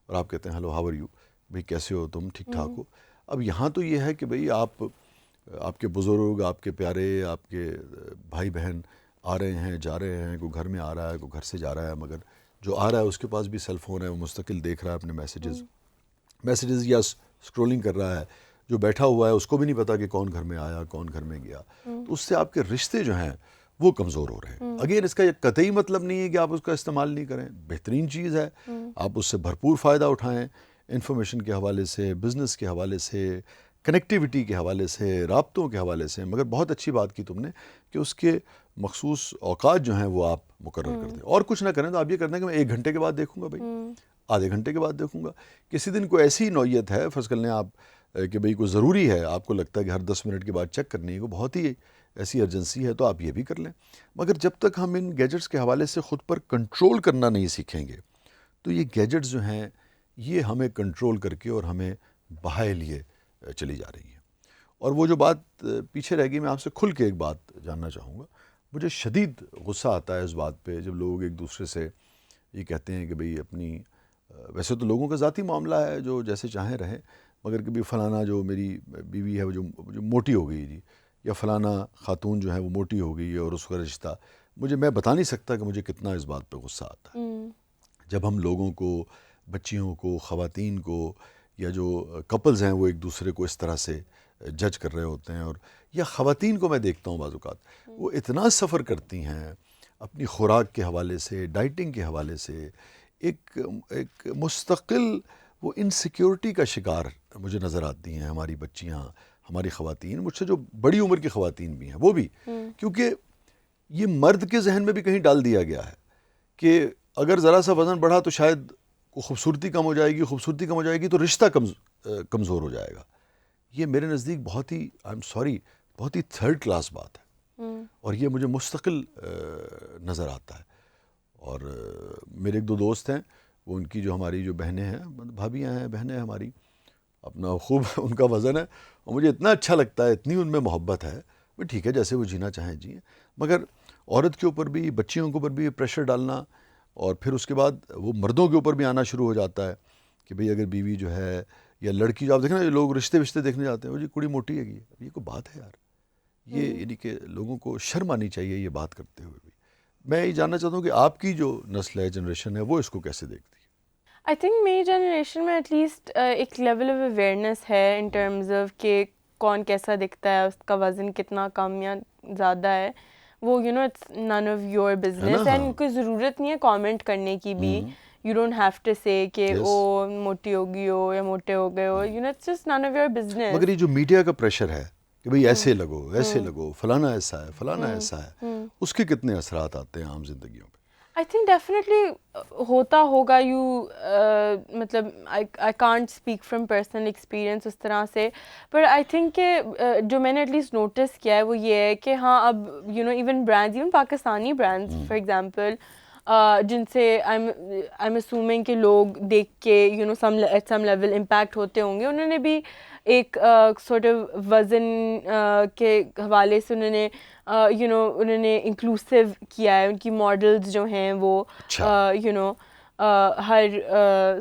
اور آپ کہتے ہیں ہیلو ہاؤ آر یو, بھائی کیسے ہو تم, ٹھیک ٹھاک ہو. اب یہاں تو یہ ہے کہ بھئی آپ کے بزرگ, آپ کے پیارے, آپ کے بھائی بہن آ رہے ہیں جا رہے ہیں, کوئی گھر میں آ رہا ہے, کوئی گھر سے جا رہا ہے, مگر جو آ رہا ہے اس کے پاس بھی سیل فون ہے, وہ مستقل دیکھ رہا ہے اپنے میسیجز یا اسکرولنگ کر رہا ہے. جو بیٹھا ہوا ہے اس کو بھی نہیں پتا کہ کون گھر میں آیا, کون گھر میں گیا. تو اس سے آپ کے رشتے جو ہیں وہ کمزور ہو رہے ہیں. اگین اس کا یہ قطعی مطلب نہیں ہے کہ آپ اس کا استعمال نہیں کریں, بہترین چیز ہے, آپ اس سے بھرپور فائدہ اٹھائیں, انفارمیشن کے حوالے سے, بزنس کے حوالے سے, کنیکٹیوٹی کے حوالے سے, رابطوں کے حوالے سے. مگر بہت اچھی بات کی تم نے کہ اس کے مخصوص اوقات جو ہیں وہ آپ مقرر کر دیں, اور کچھ نہ کریں تو آپ یہ کر دیں کہ میں 1 گھنٹے کے بعد دیکھوں گا, بھائی آدھے گھنٹے کے بعد دیکھوں گا. کسی دن کوئی ایسی نوعیت ہے, فرض کر لیں آپ کہ بھئی کوئی ضروری ہے, آپ کو لگتا ہے کہ ہر 10 منٹ کے بعد چیک کرنی ہے, کوئی بہت ہی ایسی ایمرجنسی ہے, تو آپ یہ بھی کر لیں. مگر جب تک ہم ان گیجٹس کے حوالے سے خود پر کنٹرول کرنا نہیں سیکھیں گے, تو یہ گیجٹس جو ہیں یہ ہمیں کنٹرول کر کے اور ہمیں بہائے لیے چلی جا رہی ہیں. اور وہ جو بات پیچھے رہ گئی, میں آپ سے کھل کے ایک بات جاننا چاہوں گا. مجھے شدید غصہ آتا ہے اس بات پہ جب لوگ ایک دوسرے سے یہ کہتے ہیں کہ بھئی اپنی, ویسے تو لوگوں کا ذاتی معاملہ ہے جو جیسے چاہیں رہیں, مگر کہ بھی فلانا جو میری بیوی ہے وہ جو موٹی ہو گئی جی, یا فلانا خاتون جو ہے وہ موٹی ہو گئی ہے اور اس کا رشتہ, میں بتا نہیں سکتا کہ مجھے کتنا اس بات پہ غصہ آتا ہے جب ہم لوگوں کو, بچیوں کو, خواتین کو, یا جو کپلز ہیں وہ ایک دوسرے کو اس طرح سے جج کر رہے ہوتے ہیں. اور یا خواتین کو میں دیکھتا ہوں بعض اوقات وہ اتنا سفر کرتی ہیں اپنی خوراک کے حوالے سے, ڈائٹنگ کے حوالے سے, ایک مستقل وہ انسیکیورٹی کا شکار مجھے نظر آتی ہیں ہماری بچیاں, ہماری خواتین, مجھ سے جو بڑی عمر کی خواتین بھی ہیں وہ بھی, کیونکہ یہ مرد کے ذہن میں بھی کہیں ڈال دیا گیا ہے کہ اگر ذرا سا وزن بڑھا تو شاید خوبصورتی کم ہو جائے گی, خوبصورتی کم ہو جائے گی تو رشتہ کمزور ہو جائے گا. یہ میرے نزدیک بہت ہی, آئی ایم سوری, بہت ہی 3rd کلاس بات ہے, اور یہ مجھے مستقل نظر آتا ہے. اور میرے 1-2 دوست ہیں, وہ ان کی جو ہماری جو بہنیں ہیں, بھابیاں ہیں, بہنیں ہماری, اپنا خوب ان کا وزن ہے, اور مجھے اتنا اچھا لگتا ہے, اتنی ان میں محبت ہے. ٹھیک ہے, جیسے وہ جینا چاہیں جیئیں, مگر عورت کے اوپر بھی, بچیوں کے اوپر بھی پریشر ڈالنا, اور پھر اس کے بعد وہ مردوں کے اوپر بھی آنا شروع ہو جاتا ہے کہ بھئی اگر بیوی جو ہے یا لڑکی, جو آپ دیکھیں نا لوگ رشتے دیکھنے جاتے ہیں, وہ جی کڑی موٹی ہے, یہ کوئی بات ہے یار, یہ یعنی کہ لوگوں کو شرم آنی چاہیے یہ بات کرتے ہوئے بھی. میں یہ جاننا چاہتا ہوں کہ آپ کی جو نسل ہے, جنریشن ہے, وہ اس کو کیسے دیکھتی ہے؟ آئی تھنک میری جنریشن میں ایٹ لیسٹ ایک لیول آف اویئرنیس ہے ان ٹرمز آف کہ کون کیسا دکھتا ہے, اس کا وزن کتنا کم یا زیادہ ہے, وہ you know it's none of your business, and کوئی ضرورت نہیں ہے کامنٹ کرنے کی بھی. You don't have to say کہ او موٹی ہوگی ہو یا موٹے ہو گئے ہو, you know it's just none of your business. مگر یہ جو میڈیا کا پریشر ہے کہ بھئی ایسے لگو, فلانا ایسا ہے, فلانا ایسا ہے, اس کے کتنے اثرات آتے ہیں عام زندگیوں پہ؟ آئی تھنک ڈیفینیٹلی ہوتا ہوگا. مطلب I can't speak from personal experience اس طرح سے, پر آئی تھنک کہ جو میں نے ایٹ لیسٹ نوٹس کیا ہے وہ یہ ہے کہ ہاں اب you know even brands, even Pakistani brands for example, جن سے آئی ایم اسومنگ کہ لوگ دیکھ کے you know at some level impact ہوتے ہوں گے, انہوں نے بھی ایک سورٹ آف وزن کے حوالے سے انہوں نے یو نو انہوں نے انکلوسیو کیا ہے. ان کی ماڈلز جو ہیں وہ یو نو ہر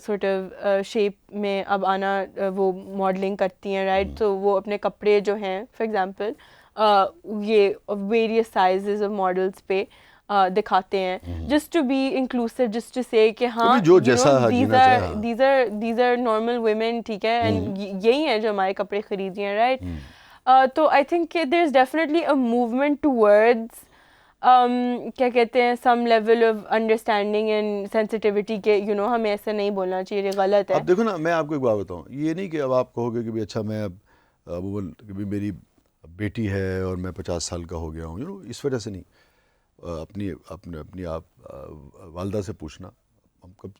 سورٹ آف شیپ میں اب آنا, وہ ماڈلنگ کرتی ہیں, رائٹ. تو وہ اپنے کپڑے جو ہیں فار ایگزامپل یہ ویریس سائزز آف ماڈلس پہ دکھاتے ہیں, just to be inclusive, just to say کہ ہاں دیز آر نارمل ویمن, ٹھیک ہے, اینڈ یہی ہیں جو ہمارے کپڑے خرید رہی ہیں, رائٹ. تو I think there is definitely a movement towards کیا کہتے ہیں some level of understanding and sensitivity کے یو نو ہمیں ایسا نہیں بولنا چاہیے, یہ غلط ہے. اب دیکھو نا, میں آپ کو ایک بات بتاؤں, یہ نہیں کہ اب آپ کہو گے کہ اچھا میں اب میری بیٹی ہے اور میں 50 سال کا ہو گیا ہوں, یو نو اس وجہ سے نہیں. اپنی آپ والدہ سے پوچھنا, ہم کب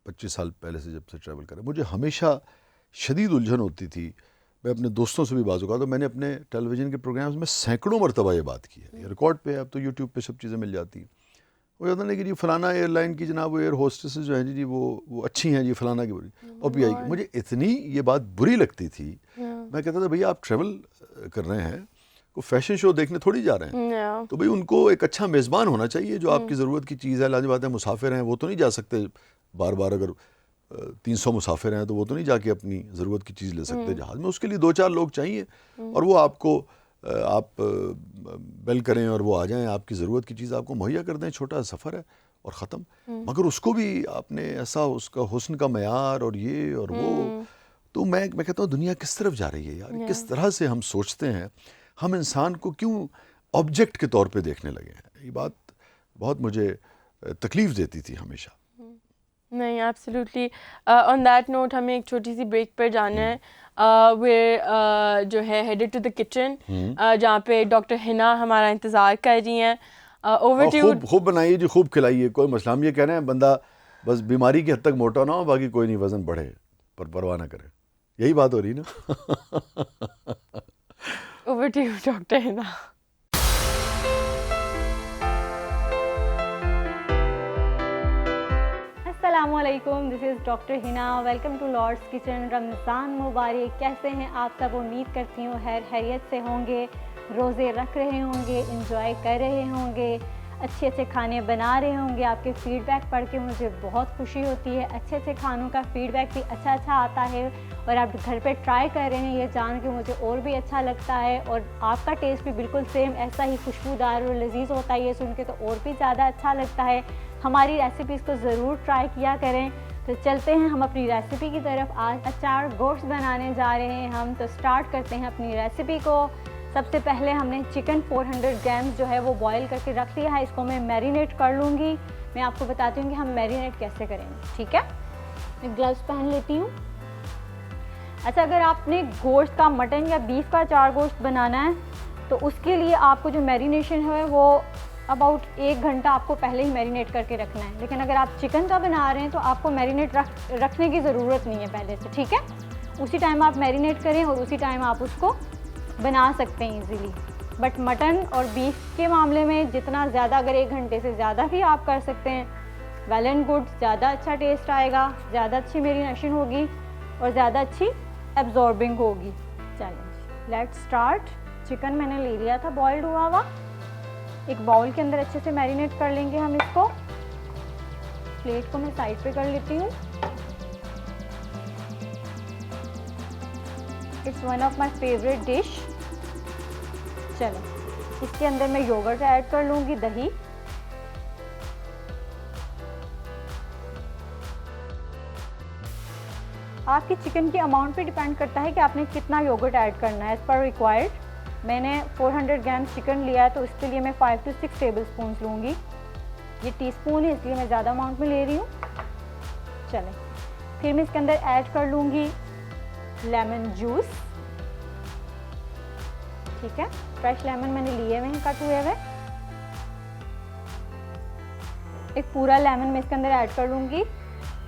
25 سال پہلے سے جب سے ٹریول کریں, مجھے ہمیشہ شدید الجھن ہوتی تھی. میں اپنے دوستوں سے بھی بات ہوگا تو میں نے اپنے ٹیلی ویژن کے پروگرامز میں سینکڑوں مرتبہ یہ بات کی ہے, یہ ریکارڈ پہ ہے, اب تو یوٹیوب پہ سب چیزیں مل جاتی ہیں. وہ کہتا نہیں کہ جی فلانا ایئر لائن کی جناب وہ ایئر ہوسٹسز جو ہیں جی وہ اچھی ہیں جی, فلانا کی بری, اور پی آئی کی. مجھے اتنی یہ بات بری لگتی تھی, میں کہتا تھا بھئی آپ ٹریول کر رہے ہیں, کو فیشن شو دیکھنے تھوڑی جا رہے ہیں, تو بھئی ان کو ایک اچھا میزبان ہونا چاہیے جو آپ کی ضرورت کی چیز ہے. لازم بات ہے مسافر ہیں, وہ تو نہیں جا سکتے بار بار, اگر 300 مسافر ہیں تو وہ تو نہیں جا کے اپنی ضرورت کی چیز لے سکتے جہاز میں. اس کے لیے 2-4 لوگ چاہیے, اور وہ آپ کو آپ بیل کریں اور وہ آ جائیں, آپ کی ضرورت کی چیز آپ کو مہیا کر دیں. چھوٹا سفر ہے اور ختم. مگر اس کو بھی آپ نے ایسا, اس کا حسن کا معیار اور یہ اور وہ, تو میں کہتا ہوں دنیا کس طرف جا رہی ہے یار, کس طرح سے ہم سوچتے ہیں, ہم انسان کو کیوں آبجیکٹ کے طور پہ دیکھنے لگے ہیں. یہ بات بہت مجھے تکلیف دیتی تھی ہمیشہ. نہیں, ایبسلیوٹلی. آن دیٹ نوٹ ہمیں ایک چھوٹی سی بریک پر جانا ہے. ویئر جو ہے ہیڈڈ ٹو دا کچن, جہاں پہ ڈاکٹر حنا ہمارا انتظار کر رہی ہیں. خوب بنائیے جی, خوب کھلائیے, کوئی مسئلہ. ہم یہ کہہ رہے ہیں بندہ بس بیماری کی حد تک موٹا نہ ہو, باقی کوئی نہیں, وزن بڑھے پر پرواہ نہ کرے. یہی بات ہو رہی نا. Over to you doctor Hina. السلام علیکم, this is doctor Hina. Welcome to Lord's Kitchen. Ramzan مبارک. کیسے ہیں آپ سب؟ امید کرتی ہوں خیریت سے ہوں گے, روزے رکھ رہے ہوں گے, انجوائے کر رہے ہوں گے, اچھے اچھے کھانے بنا رہے ہوں گے. آپ کے فیڈ بیک پڑھ کے مجھے بہت خوشی ہوتی ہے. اچھے اچھے کھانوں کا فیڈ بیک بھی اچھا آتا ہے, اور آپ گھر پہ ٹرائی کر رہے ہیں, یہ جان کے مجھے اور بھی اچھا لگتا ہے. اور آپ کا ٹیسٹ بھی بالکل سیم ایسا ہی خوشبودار اور لذیذ ہوتا ہے. یہ سن کے تو اور بھی زیادہ اچھا لگتا ہے. ہماری ریسیپیز کو ضرور ٹرائی کیا کریں. تو چلتے ہیں ہم اپنی ریسیپی کی طرف. آج اچار گوشت بنانے جا رہے ہیں ہم. تو سٹارٹ کرتے ہیں اپنی ریسیپی کو. سب سے پہلے ہم نے چکن 400 گرامز جو ہے وہ بوائل کر کے رکھ لیا ہے. اس کو میں میرینیٹ کر لوں گی. میں آپ کو بتاتی ہوں کہ ہم میرینیٹ کیسے کریں گے, ٹھیک ہے. میں گلوز پہن لیتی ہوں. اچھا, اگر آپ نے گوشت کا, مٹن یا بیف کا اچار گوشت بنانا ہے تو اس کے لیے آپ کو جو میرینیشن ہے وہ اباؤٹ 1 گھنٹہ آپ کو پہلے ہی میرینیٹ کر کے رکھنا ہے. لیکن اگر آپ چکن کا بنا رہے ہیں تو آپ کو میرینیٹ رکھنے کی ضرورت نہیں ہے پہلے سے, ٹھیک ہے. اسی ٹائم آپ میرینیٹ کریں اور اسی ٹائم آپ اس کو بنا سکتے ہیں ایزیلی. بٹ مٹن اور بیف کے معاملے میں جتنا زیادہ, اگر 1 گھنٹے سے زیادہ بھی آپ کر سکتے ہیں, ویل اینڈ گڈ. زیادہ اچھا ٹیسٹ آئے گا, زیادہ اچھی میرینیشن ہوگی اور زیادہ اچھی ایبزاربنگ ہوگی. چلیں لیٹس اسٹارٹ. چکن میں نے لے لیا تھا بوائلڈ ہوا. ایک باؤل کے اندر اچھے سے میرینیٹ کر لیں گے ہم اس کو. پلیٹ کو میں سائڈ پہ کر لیتی ہوں. It's one of my favourite dish. چلو اس کے اندر میں یوگرٹ ایڈ کر لوں گی, دہی. آپ کی چکن کی اماؤنٹ پہ ڈیپینڈ کرتا ہے کہ آپ نے کتنا یوگرٹ ایڈ کرنا ہے ایز پر ریکوائرڈ. میں نے 400 گرام چکن لیا ہے تو اس کے لیے میں 5 to 6 ٹیبل اسپونس لوں گی. یہ ٹی اسپون ہے اس لیے میں زیادہ اماؤنٹ میں لے رہی ہوں. چلیں پھر میں اس کے اندر ایڈ کر لوں گی لیمن جوس. ٹھیک ہے, فریش لیمن میں نے لیے ہوئے ہیں کٹ ہوئے ہوئے. ایک پورا لیمن میں اس کے اندر ایڈ کر لوں گی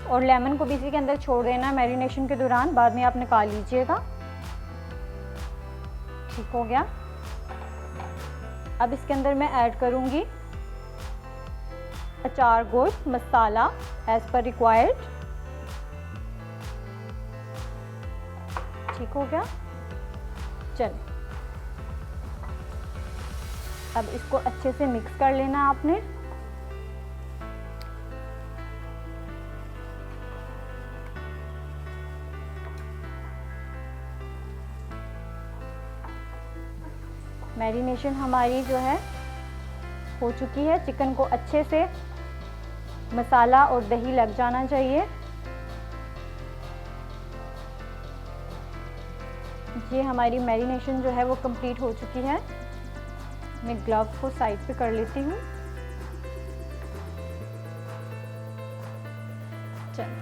اور لیمن کو بھی اسی کے اندر چھوڑ دینا میرینیشن کے دوران, بعد میں آپ نکال لیجئے گا. ٹھیک ہو گیا. اب اس کے اندر میں ایڈ کروں گی اچار گوشت مسالہ ایز پر ریکوائرڈ. ٹھیک ہو گیا. چلیں اب اس کو اچھے سے مکس کر لینا آپ نے. میرینیشن ہماری جو ہے ہو چکی ہے. چکن کو اچھے سے مسالہ اور دہی لگ جانا چاہیے. یہ ہماری میرینیشن جو ہے وہ کمپلیٹ ہو چکی ہے. میں گلوز کو سائڈ پہ کر لیتی ہوں. چلیں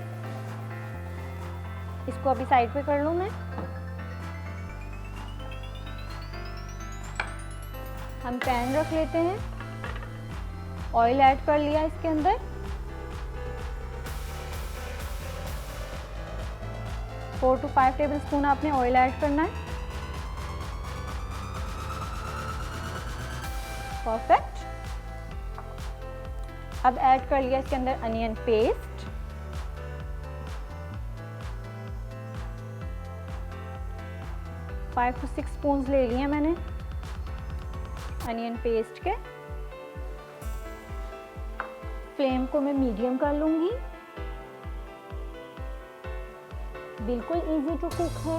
اس کو ابھی سائڈ پہ کر لوں میں. ہم پین رکھ لیتے ہیں. آئل ایڈ کر لیا اس کے اندر. فور ٹو 5 ٹیبل اسپون آپ نے آئل ایڈ کرنا ہے. پرفیکٹ. اب ایڈ کر لیا اس کے اندر انین پیسٹ. فائیو ٹو 6 اسپونز لے لیے میں نے انین پیسٹ کے. فلیم کو میں میڈیم کر لوں گی. بالکل ایزی ٹو کوک ہے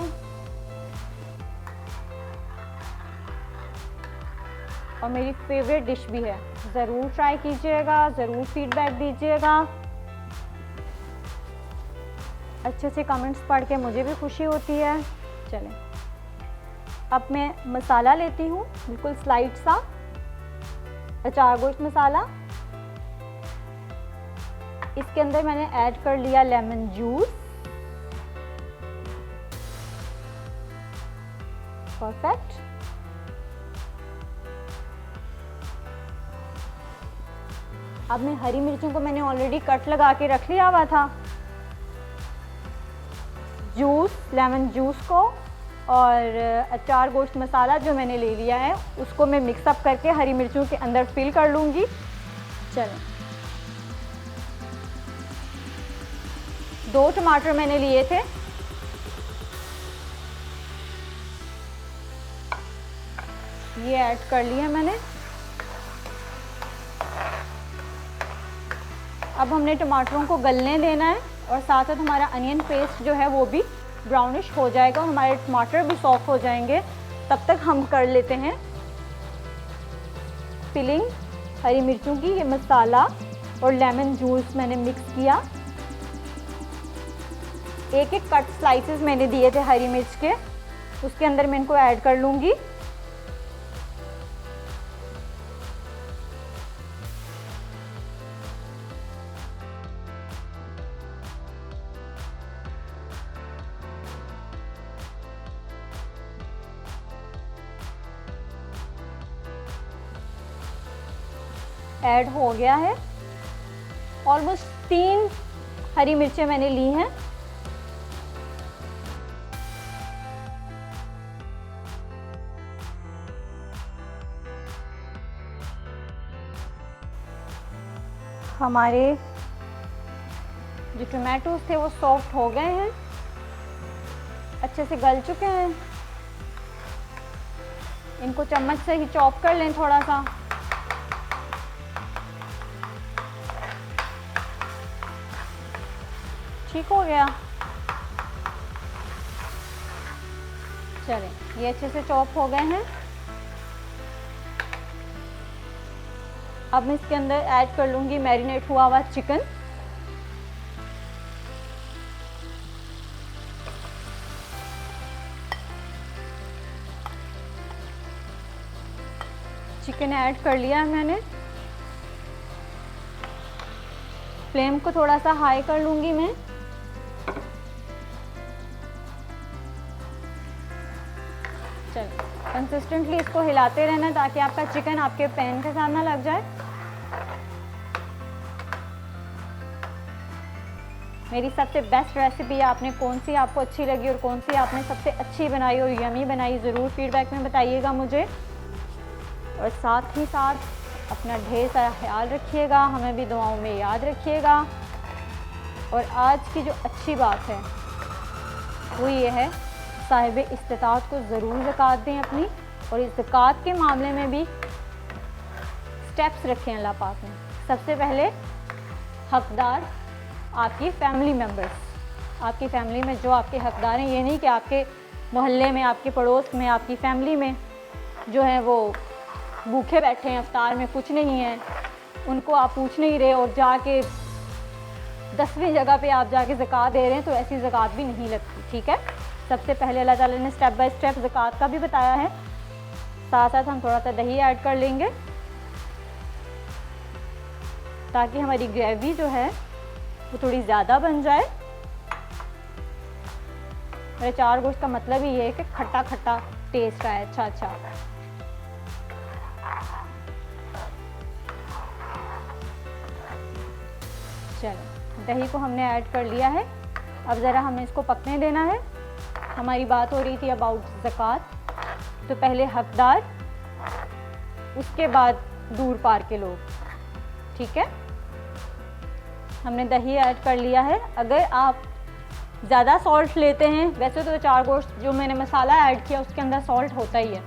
اور میری فیوریٹ ڈش بھی ہے. ضرور ٹرائی کیجیے گا, ضرور فیڈ بیک دیجیے گا. اچھے سے کمنٹس پڑھ کے مجھے بھی خوشی ہوتی ہے. چلیں اب میں مسالہ لیتی ہوں, بالکل سلائٹ سا اچار گوشت مسالہ. اس کے اندر میں نے ایڈ کر لیا لیمن جوس. پرفیکٹ. اب میں ہری مرچوں کو میں نے آلریڈی کٹ لگا کے رکھ لیا ہوا تھا. جوس, لیمن جوس کو اور اچار گوشت مسالہ جو میں نے لے لیا ہے اس کو میں مکس اپ کر کے ہری مرچوں کے اندر فل کر لوں گی. چلیں 2 ٹماٹر میں نے لیے تھے. یہ ایڈ کر لیا میں نے. اب ہم نے ٹماٹروں کو گلنے دینا ہے اور ساتھ ساتھ ہمارا انین پیسٹ جو ہے وہ بھی براؤنش ہو جائے گا اور ہمارے ٹماٹر بھی سافٹ ہو جائیں گے. تب تک ہم کر لیتے ہیں فلنگ. ہری مرچوں کی یہ مسالہ اور لیمن جوس میں نے مکس کیا. ایک ایک کٹ سلائسز میں نے دیے تھے ہری مرچ کے, اس کے اندر میں ان کو ایڈ کر لوں گی. ایڈ ہو گیا ہے. آلموسٹ 3 ہری مرچیں میں نے لی ہیں. ہمارے جو ٹمیٹوز تھے وہ سافٹ ہو گئے ہیں, اچھے سے گل چکے ہیں. ان کو چمچ سے ہی چاپ کر لیں تھوڑا سا. ٹھیک ہو گیا. چلیں یہ اچھے سے چاپ ہو گئے ہیں. اب میں اس کے اندر ایڈ کر لوں گی میرینیٹ ہوا ہوا چکن. چکن ایڈ کر لیا ہے میں نے. فلیم کو تھوڑا سا ہائی کر لوں گی میں. چلو کنسسٹنٹلی اس کو ہلاتے رہنا تاکہ آپ کا چکن آپ کے پین کے ساتھ نہ لگ جائے. میری سب سے بیسٹ ریسیپی آپ نے کون سی آپ کو اچھی لگی اور کون سی آپ نے سب سے اچھی بنائی اور یمی بنائی ضرور فیڈ بیک میں بتائیے گا مجھے. اور ساتھ ہی ساتھ اپنا ڈھیر سارا خیال رکھیے گا, ہمیں بھی دعاؤں میں یاد رکھیے گا. اور آج کی جو اچھی بات ہے وہ یہ ہے صاحب استطاعت کو ضرور زکوٰۃ دیں اپنی, اور اس زکوٰۃ کے معاملے میں بھی سٹیپس رکھیں اللہ پاک نے. سب سے پہلے حقدار آپ کی فیملی ممبرس, آپ کی فیملی میں جو آپ کے حقدار ہیں. یہ نہیں کہ آپ کے محلے میں, آپ کے پڑوس میں, آپ کی فیملی میں جو ہیں وہ بھوکے بیٹھے ہیں, افطار میں کچھ نہیں ہے, ان کو آپ پوچھ نہیں رہے اور جا کے 10ویں جگہ پہ آپ جا کے زکوٰۃ دے رہے ہیں, تو ایسی زکوٰۃ بھی نہیں لگتی. ٹھیک ہے, سب سے پہلے اللہ تعالیٰ نے اسٹیپ بائی اسٹیپ زکوٰۃ کا بھی بتایا ہے. ساتھ ساتھ ہم تھوڑا سا دہی ایڈ کر لیں گے تاکہ ہماری گریوی جو ہے وہ تھوڑی زیادہ بن جائے. میرے چار گوشت کا مطلب ہی یہ ہے کہ کھٹا کھٹا ٹیسٹ آئے. اچھا چلو دہی کو ہم نے ایڈ کر لیا ہے. اب ذرا ہمیں اس کو پکنے دینا ہے. ہماری بات ہو رہی تھی اباؤٹ زکوٰۃ, تو پہلے حقدار, اس کے بعد دور پار کے لوگ. ٹھیک ہے, ہم نے دہی ایڈ کر لیا ہے. اگر آپ زیادہ سالٹ لیتے ہیں, ویسے تو چار گوشت جو میں نے مسالہ ایڈ کیا اس کے اندر سالٹ ہوتا ہی ہے,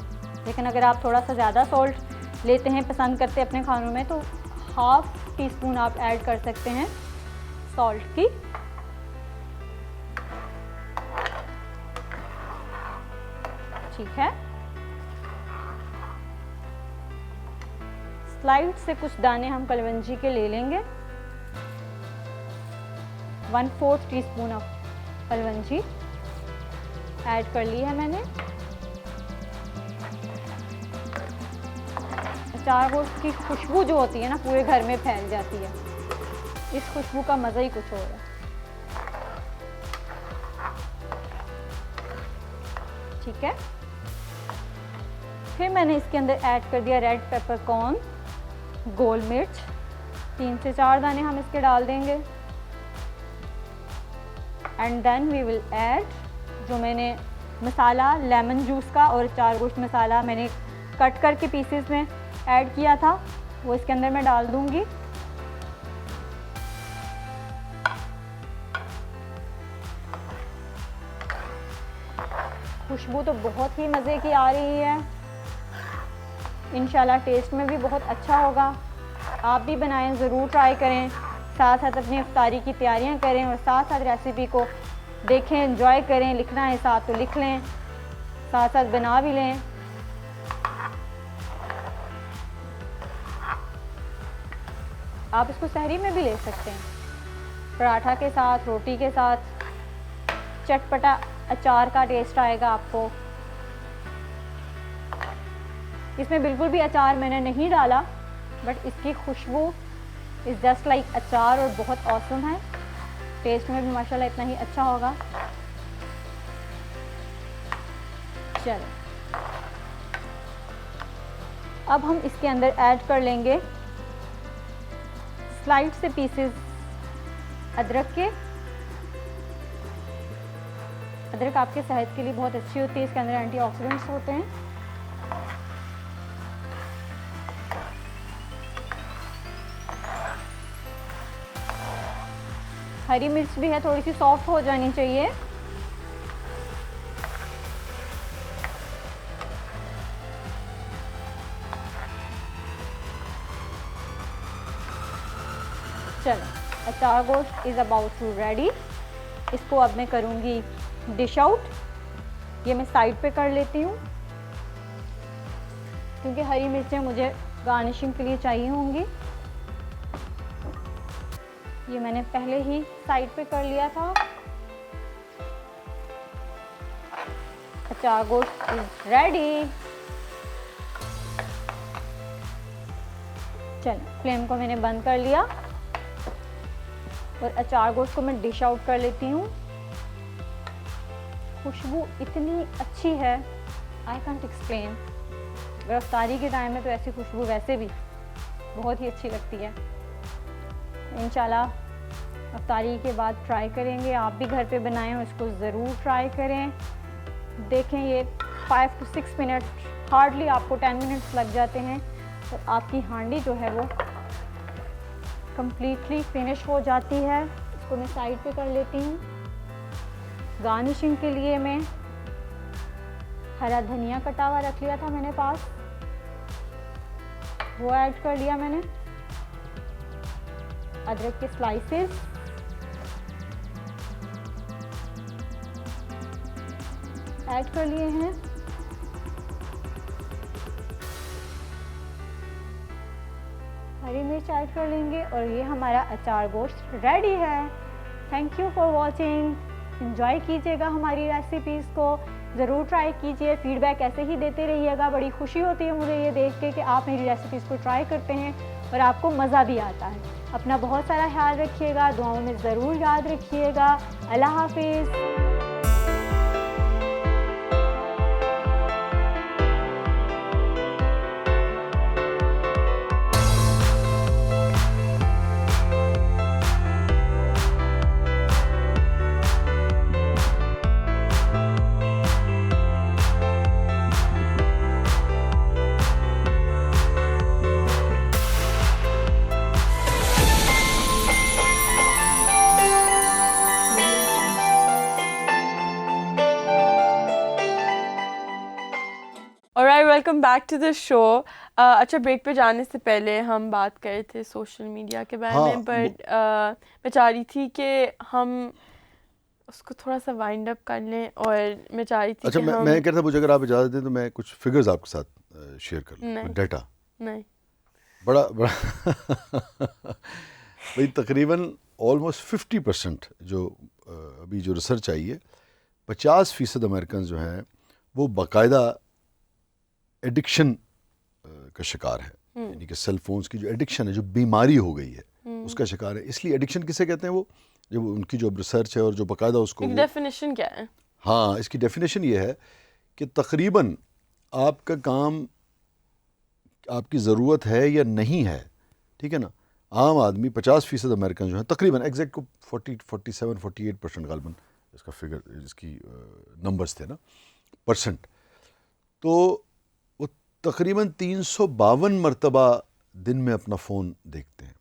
لیکن اگر آپ تھوڑا سا زیادہ سالٹ لیتے ہیں, پسند کرتے اپنے کھانوں میں, تو ½ ٹی اسپون آپ ایڈ کر سکتے ہیں سالٹ کی. ٹھیک ہے, سلائڈ سے کچھ دانے ہم کلونجی کے لے لیں گے. 1/4 ٹی اسپون آف کلونجی ایڈ کر لی ہے میں نے. چار گوشت کی خوشبو جو ہوتی ہے نا پورے گھر میں پھیل جاتی ہے. اس خوشبو کا مزہ ہی کچھ اور ہے. ٹھیک ہے, پھر میں نے اس کے اندر ایڈ کر دیا ریڈ پیپر کارن, گول مرچ. 3 سے 4 دانے ہم اس کے ڈال دیں گے. And then we will add جو میں نے مسالہ لیمن جوس کا اور چار گوشت مسالہ میں نے کٹ کر کے پیسز میں ایڈ کیا تھا, وہ اس کے اندر میں ڈال دوں گی. خوشبو تو بہت ہی مزے کی آ رہی ہے. انشاءاللہ ٹیسٹ میں بھی بہت اچھا ہوگا. آپ بھی بنائیں, ضرور ٹرائی کریں, ساتھ ساتھ اپنی افطاری کی تیاریاں کریں اور ساتھ ساتھ ریسیپی کو دیکھیں, انجوائے کریں. لکھنا ہے ساتھ تو لکھ لیں, ساتھ ساتھ بنا بھی لیں. آپ اس کو سحری میں بھی لے سکتے ہیں, پراٹھا کے ساتھ, روٹی کے ساتھ. چٹپٹا اچار کا ٹیسٹ آئے گا آپ کو. اس میں بالکل بھی اچار میں نے نہیں ڈالا, بٹ اس کی خوشبو از جسٹ لائک اچار اور بہت آسم ہے. ٹیسٹ میں بھی ماشاءاللہ اتنا ہی اچھا ہوگا. چلو اب ہم اس کے اندر ایڈ کر لیں گے سلائڈ سے پیسز ادرک کے. ادرک آپ کے صحت کے لیے بہت اچھی ہوتی ہے, اس کے اندر اینٹی آکسیڈنٹس ہوتے ہیں. ہری مرچ بھی ہے, تھوڑی سی سافٹ ہو جانی چاہیے. چلو اچار گوشت از اباؤٹ ٹو ریڈی. اس کو اب میں کروں گی ڈش آؤٹ. یہ میں سائڈ پہ کر لیتی ہوں کیونکہ ہری مرچیں مجھے گارنشنگ کے لیے چاہیے ہوں گی. یہ میں نے پہلے ہی سائڈ پہ کر لیا تھا. اچار گوشت از ریڈی. چلو فلیم کو میں نے بند کر لیا اور اچار گوشت کو میں ڈش آؤٹ کر لیتی ہوں. خوشبو اتنی اچھی ہے آئی کانٹ ایکسپلین. اگر افطاری کے ٹائم میں تو ایسی خوشبو ویسے بھی بہت ہی اچھی لگتی ہے. انشاءاللہ افطاری کے بعد ٹرائی کریں گے. آپ بھی گھر پہ بنائیں اور اس کو ضرور ٹرائی کریں. دیکھیں یہ 5 to 6 منٹ ہارڈلی آپ کو 10 منٹس لگ جاتے ہیں اور آپ کی ہانڈی جو ہے وہ کمپلیٹلی فنش ہو جاتی ہے. اس کو میں سائڈ پہ کر لیتی ہوں. گارنشنگ کے لیے میں ہرا دھنیا کٹا ہوا رکھ لیا تھا میں نے پاس, وہ ایڈ کر لیا میں نے. ادرک کے سلائسز, ایڈ کر لیے ہیں. ہری مرچ ایڈ کر لیں گے اور یہ ہمارا اچار گوشت ریڈی ہے. Thank you for watching. Enjoy کیجیے گا ہماری ریسیپیز کو, ضرور ٹرائی کیجیے. فیڈ بیک ایسے ہی دیتے رہیے گا. بڑی خوشی ہوتی ہے مجھے یہ دیکھ کے کہ آپ میری ریسیپیز کو ٹرائی کرتے ہیں اور آپ کو مزہ بھی آتا ہے. اپنا بہت سارا خیال رکھیے گا, دعاؤں میں ضرور یاد رکھیے گا. اللہ حافظ. Alright, welcome back to the show. اچھا بریک پہ جانے سے پہلے ہم بات کر رہے تھے سوشل میڈیا کے بارے میں, بٹ میں چاہ رہی تھی کہ ہم اس کو تھوڑا سا وائنڈ اپ کر لیں. اور میں چاہ رہی تھی اچھا میں کہتا مجھے اگر آپ اجازت دیں تو میں کچھ فگرز آپ کے ساتھ شیئر کر لوں. ڈیٹا نہیں بڑا بھائی تقریباً آلموسٹ 50% جو ابھی جو ریسرچ آئی ہے 50% امریکنز جو ہیں وہ باقاعدہ ایڈکشن کا شکار ہے. یعنی کہ سیل فونز کی جو ایڈکشن ہے, جو بیماری ہو گئی ہے, اس کا شکار ہے. اس لیے ایڈکشن کسے کہتے ہیں, وہ جب ان کی جو ریسرچ ہے اور جو باقاعدہ اس کو ڈیفینیشن کیا ہے. ہاں, اس کی ڈیفینیشن یہ ہے کہ تقریباً آپ کا کام آپ کی ضرورت ہے یا نہیں ہے, ٹھیک ہے نا. عام آدمی 50% امریکن جو ہیں تقریباً ایگزیکٹ کو 47-48% غالباً اس کا فگر اس کی نمبرز تھے نا پرسنٹ, تو وہ تقریباً 352 مرتبہ دن میں اپنا فون دیکھتے ہیں.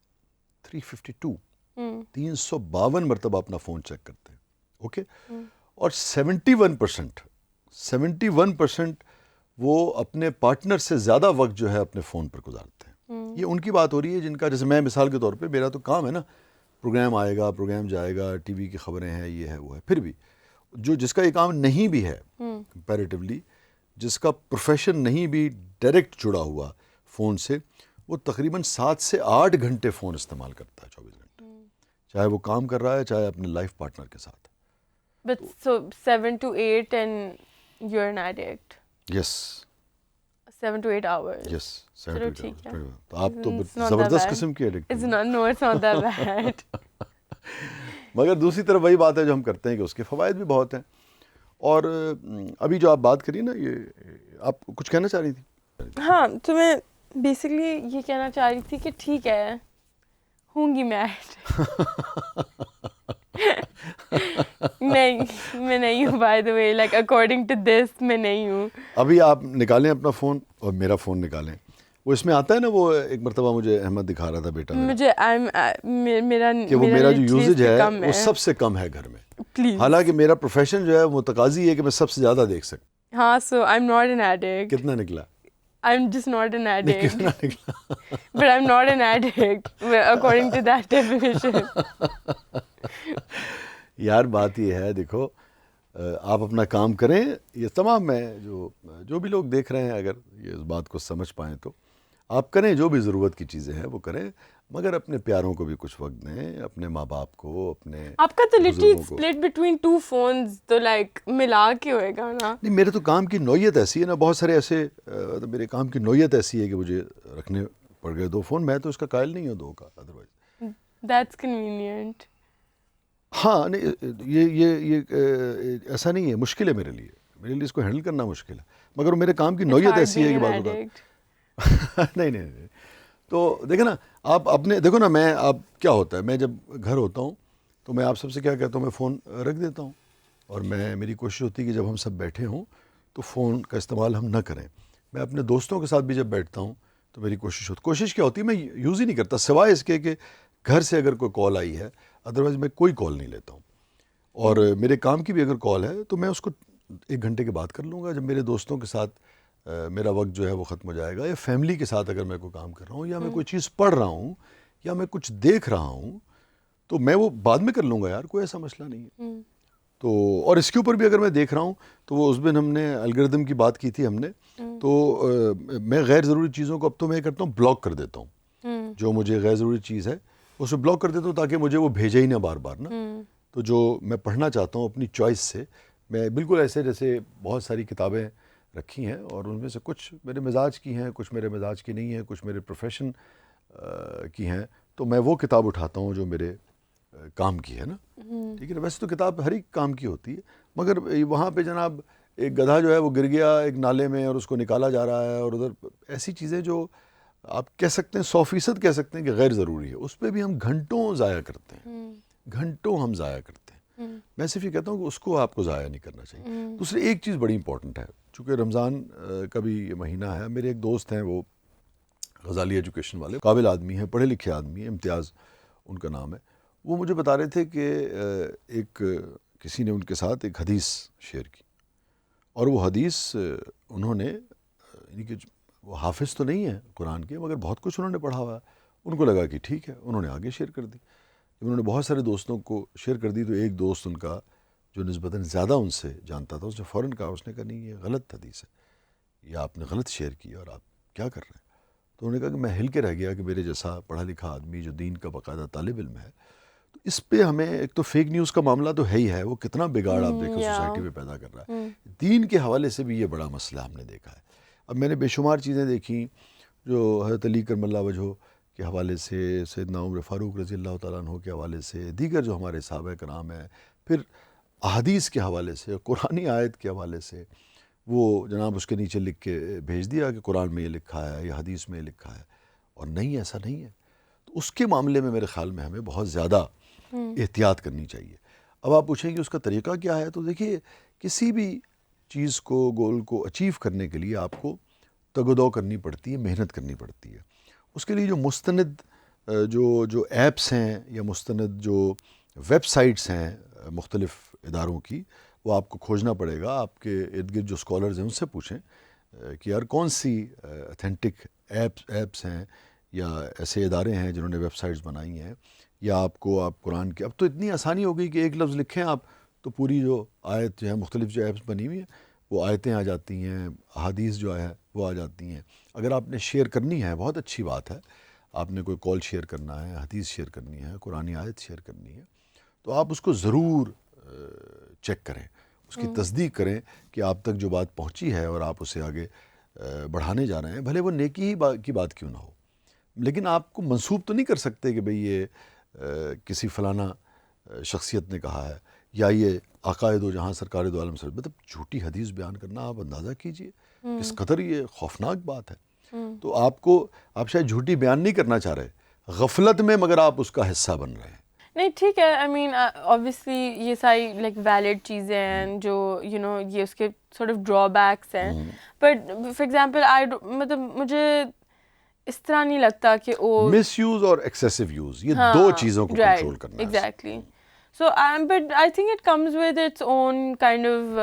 352 352 مرتبہ اپنا فون چیک کرتے ہیں. اوکے, اور 71% وہ اپنے پارٹنر سے زیادہ وقت جو ہے اپنے فون پر گزارتے ہیں. یہ ان کی بات ہو رہی ہے جن کا, جیسے میں مثال کے طور پہ میرا تو کام ہے نا, پروگرام آئے گا, پروگرام جائے گا, ٹی وی کی خبریں ہیں, یہ ہے وہ ہے. پھر بھی جس کا یہ کام نہیں بھی ہے کمپیریٹیولی, جس کا پروفیشن نہیں بھی ڈائریکٹ جڑا ہوا فون سے, وہ تقریباً 7 سے 8 گھنٹے فون استعمال کرتا ہے 24 گھنٹے, چاہے وہ کام کر رہا ہے چاہے اپنے لائف پارٹنر کے ساتھ. But so 7 to 8 and you're an addict. Yes. 7 to 8 hours. Yes. 7 to 8 hours. تو آپ تو It's not زبردست that bad. قسم کی addict. No, it's not that bad. مگر دوسری طرف وہی بات ہے جو ہم کرتے ہیں کہ اس کے فوائد بھی بہت ہیں. اور ابھی جو آپ بات کری نا, یہ آپ کچھ کہنا چاہ رہی تھی؟ ہاں, تو میں بیسکلی یہ کہنا چاہ رہی تھی کہ ٹھیک ہے, ہوں گی میں نہیں, میں نہیں ہوں. By the way, like according to this میں نہیں ہوں. ابھی آپ نکالیں اپنا فون اور میرا فون نکالیں, وہ اس میں آتا ہے نا, وہ ایک مرتبہ مجھے احمد دکھا رہا تھا بیٹا مجھے میرا جو یوزیج ہے وہ سب سے کم ہے گھر میں. پلیز, حالانکہ میرا پروفیشن جو ہے وہ تقاضی ہے کہ میں سب سے زیادہ دیکھ سکوں. ہاں, so I am not an addict. کتنا نکلا؟ I am just not an addict. کتنا نکلا؟ But I am not an addict according to that definition. یار بات یہ ہے دیکھو آپ اپنا کام کریں. یہ تمام میں جو بھی لوگ دیکھ رہے ہیں اگر یہ اس بات کو سمجھ پائیں تو آپ کریں, جو بھی ضرورت کی چیزیں ہیں وہ کریں, مگر اپنے پیاروں کو بھی کچھ وقت دیں, اپنے ماں باپ کو, اپنے آپ کا تو لٹرلی اسپلٹ بٹوین 2 phones تو لائک ملا کے ہوئے گا نا. نہیں, میرے تو کام کی نوعیت ایسی ہے نا, بہت سارے ایسے میرے کام کی نوعیت ایسی ہے کہ مجھے رکھنے پڑ گئے 2 فون. میں تو اس کا قائل نہیں ہوں 2 کا, ادروائز دیٹس کنوینئنٹ. ہاں نہیں, یہ ایسا نہیں ہے, مشکل ہے میرے لیے اس کو ہینڈل کرنا مشکل ہے, مگر میرے کام کی نوعیت ایسی ہے کہ بعض اوقات نہیں. تو دیکھیں نا آپ اپنے دیکھو نا, میں آپ کیا ہوتا ہے, میں جب گھر ہوتا ہوں تو میں آپ سب سے کیا کہتا ہوں, میں فون رکھ دیتا ہوں, اور میری کوشش ہوتی ہے کہ جب ہم سب بیٹھے ہوں تو فون کا استعمال ہم نہ کریں. میں اپنے دوستوں کے ساتھ بھی جب بیٹھتا ہوں تو میری کوشش کیا ہوتی ہے, میں یوز ہی نہیں کرتا سوائے اس کے کہ گھر سے اگر کوئی کال آئی ہے, ادروائز میں کوئی کال نہیں لیتا ہوں. اور میرے کام کی بھی اگر کال ہے تو میں اس کو 1 گھنٹے کے بعد کر لوں گا, جب میرے دوستوں کے ساتھ میرا وقت جو ہے وہ ختم ہو جائے گا, یا فیملی کے ساتھ اگر میں کوئی کام کر رہا ہوں, یا میں کوئی چیز پڑھ رہا ہوں, یا میں کچھ دیکھ رہا ہوں, تو میں وہ بعد میں کر لوں گا یار, کوئی ایسا مسئلہ نہیں ہے. تو اور اس کے اوپر بھی اگر میں دیکھ رہا ہوں تو وہ اس دن ہم نے الگوریدم کی بات کی تھی ہم نے, تو میں غیر ضروری چیزوں کو اب تو میں کرتا ہوں بلاک کر دیتا ہوں. جو مجھے غیر ضروری چیز ہے اسے بلاک کر دیتا ہوں تاکہ مجھے وہ بھیجے ہی نہ بار بار نا. تو جو میں پڑھنا چاہتا ہوں اپنی چوائس سے, میں بالکل ایسے جیسے بہت ساری کتابیں رکھی ہیں, اور ان میں سے کچھ میرے مزاج کی ہیں, کچھ میرے مزاج کی نہیں ہیں, کچھ میرے پروفیشن کی ہیں, تو میں وہ کتاب اٹھاتا ہوں جو میرے کام کی ہے نا. ٹھیک ہے نا, ویسے تو کتاب ہر ایک کام کی ہوتی ہے, مگر وہاں پہ جناب ایک گدھا جو ہے وہ گر گیا ایک نالے میں اور اس کو نکالا جا رہا ہے, اور ادھر ایسی چیزیں جو آپ کہہ سکتے ہیں 100% کہہ سکتے ہیں کہ غیر ضروری ہے, اس پہ بھی ہم گھنٹوں ضائع کرتے ہیں, گھنٹوں ہم ضائع کرتے ہیں. میں صرف یہ کہتا ہوں کہ اس کو آپ کو ضائع نہیں کرنا چاہیے. دوسری ایک چیز بڑی امپورٹنٹ ہے, چونکہ رمضان کا بھی یہ مہینہ ہے, میرے ایک دوست ہیں وہ غزالی ایجوکیشن والے, قابل آدمی ہیں, پڑھے لکھے آدمی ہیں, امتیاز ان کا نام ہے. وہ مجھے بتا رہے تھے کہ کسی نے ان کے ساتھ ایک حدیث شیئر کی, اور وہ حدیث انہوں نے, یعنی کہ وہ حافظ تو نہیں ہیں قرآن کے, مگر بہت کچھ انہوں نے پڑھا ہوا ہے. ان کو لگا کہ ٹھیک ہے, انہوں نے آگے شیئر کر دی. جب انہوں نے بہت سارے دوستوں کو شیئر کر دی تو ایک دوست ان کا جو نسبتاً زیادہ ان سے جانتا تھا, اس نے فوراً کہا, اس نے کہا نہیں یہ غلط حدیث ہے, یہ آپ نے غلط شیئر کی اور آپ کیا کر رہے ہیں. تو انہوں نے کہا کہ میں ہل کے رہ گیا کہ میرے جیسا پڑھا لکھا آدمی جو دین کا باقاعدہ طالب علم ہے, تو اس پہ ہمیں ایک تو فیک نیوز کا معاملہ تو ہے ہی ہے, وہ کتنا بگاڑ آپ دیکھیں سوسائٹی میں پیدا کر رہا ہے. دین کے حوالے سے بھی یہ بڑا مسئلہ ہم نے دیکھا ہے. اب میں نے بے شمار چیزیں دیکھیں جو حضرت علی کرم اللہ وجہہ کے حوالے سے, سیدنا عمر فاروق رضی اللہ تعالیٰ عنہ کے حوالے سے, دیگر جو ہمارے صحابہ کرام ہیں, پھر احادیث کے حوالے سے, قرآنی آیت کے حوالے سے, وہ جناب اس کے نیچے لکھ کے بھیج دیا کہ قرآن میں یہ لکھا ہے یا حدیث میں یہ لکھا ہے, اور نہیں ایسا نہیں ہے. تو اس کے معاملے میں میرے خیال میں ہمیں بہت زیادہ احتیاط کرنی چاہیے. اب آپ پوچھیں کہ اس کا طریقہ کیا ہے, تو دیکھیے کسی بھی چیز کو, گول کو اچیو کرنے کے لیے آپ کو تگ و دو کرنی پڑتی ہے, محنت کرنی پڑتی ہے. اس کے لیے جو مستند جو ایپس ہیں یا مستند جو ویب سائٹس ہیں مختلف اداروں کی, وہ آپ کو کھوجنا پڑے گا. آپ کے ارد گرد جو اسکالرز ہیں ان سے پوچھیں کہ یار کون سی اتھینٹک ایپس ہیں یا ایسے ادارے ہیں جنہوں نے ویب سائٹس بنائی ہیں, یا آپ قرآن کے, اب تو اتنی آسانی ہو گئی کہ ایک لفظ لکھیں آپ تو پوری جو آیت جو ہے, مختلف جو ایپس بنی ہوئی ہیں وہ آیتیں آ جاتی ہیں, احادیث جو ہے وہ آ جاتی ہیں. اگر آپ نے شیئر کرنی ہے بہت اچھی بات ہے, آپ نے کوئی کال شیئر کرنا ہے, حدیث شیئر کرنی ہے, قرآنی آیت شیئر کرنی ہے, تو آپ اس کو ضرور چیک کریں, اس کی تصدیق کریں کہ آپ تک جو بات پہنچی ہے اور آپ اسے آگے بڑھانے جا رہے ہیں, بھلے وہ نیکی ہی کی بات کیوں نہ ہو, لیکن آپ کو منسوب تو نہیں کر سکتے کہ بھئی یہ کسی فلانا شخصیت نے کہا ہے, یا یہ عقائد و جہاں سرکار دو عالم مطلب جھوٹی حدیث بیان کرنا. آپ اندازہ کیجئے کس قدر یہ خوفناک بات ہے. تو آپ شاید جھوٹی بیان نہیں کرنا چاہ رہے, غفلت میں مگر آپ اس کا حصہ بن رہے ہیں. نہیں ٹھیک ہے, آئی مین اوبیسلی یہ ساری لائک ویلڈ چیزیں ہیں جو یہ اس کے سورٹ آف ڈرا بیکس ہیں, بٹ فار ایگزامپل مطلب مجھے اس طرح نہیں لگتا کہ وہ مس یوز اور ایکسیسو یوز, یہ دو چیزوں کو کنٹرول کرنا ہے. Exactly. So but I think it comes with its own kind of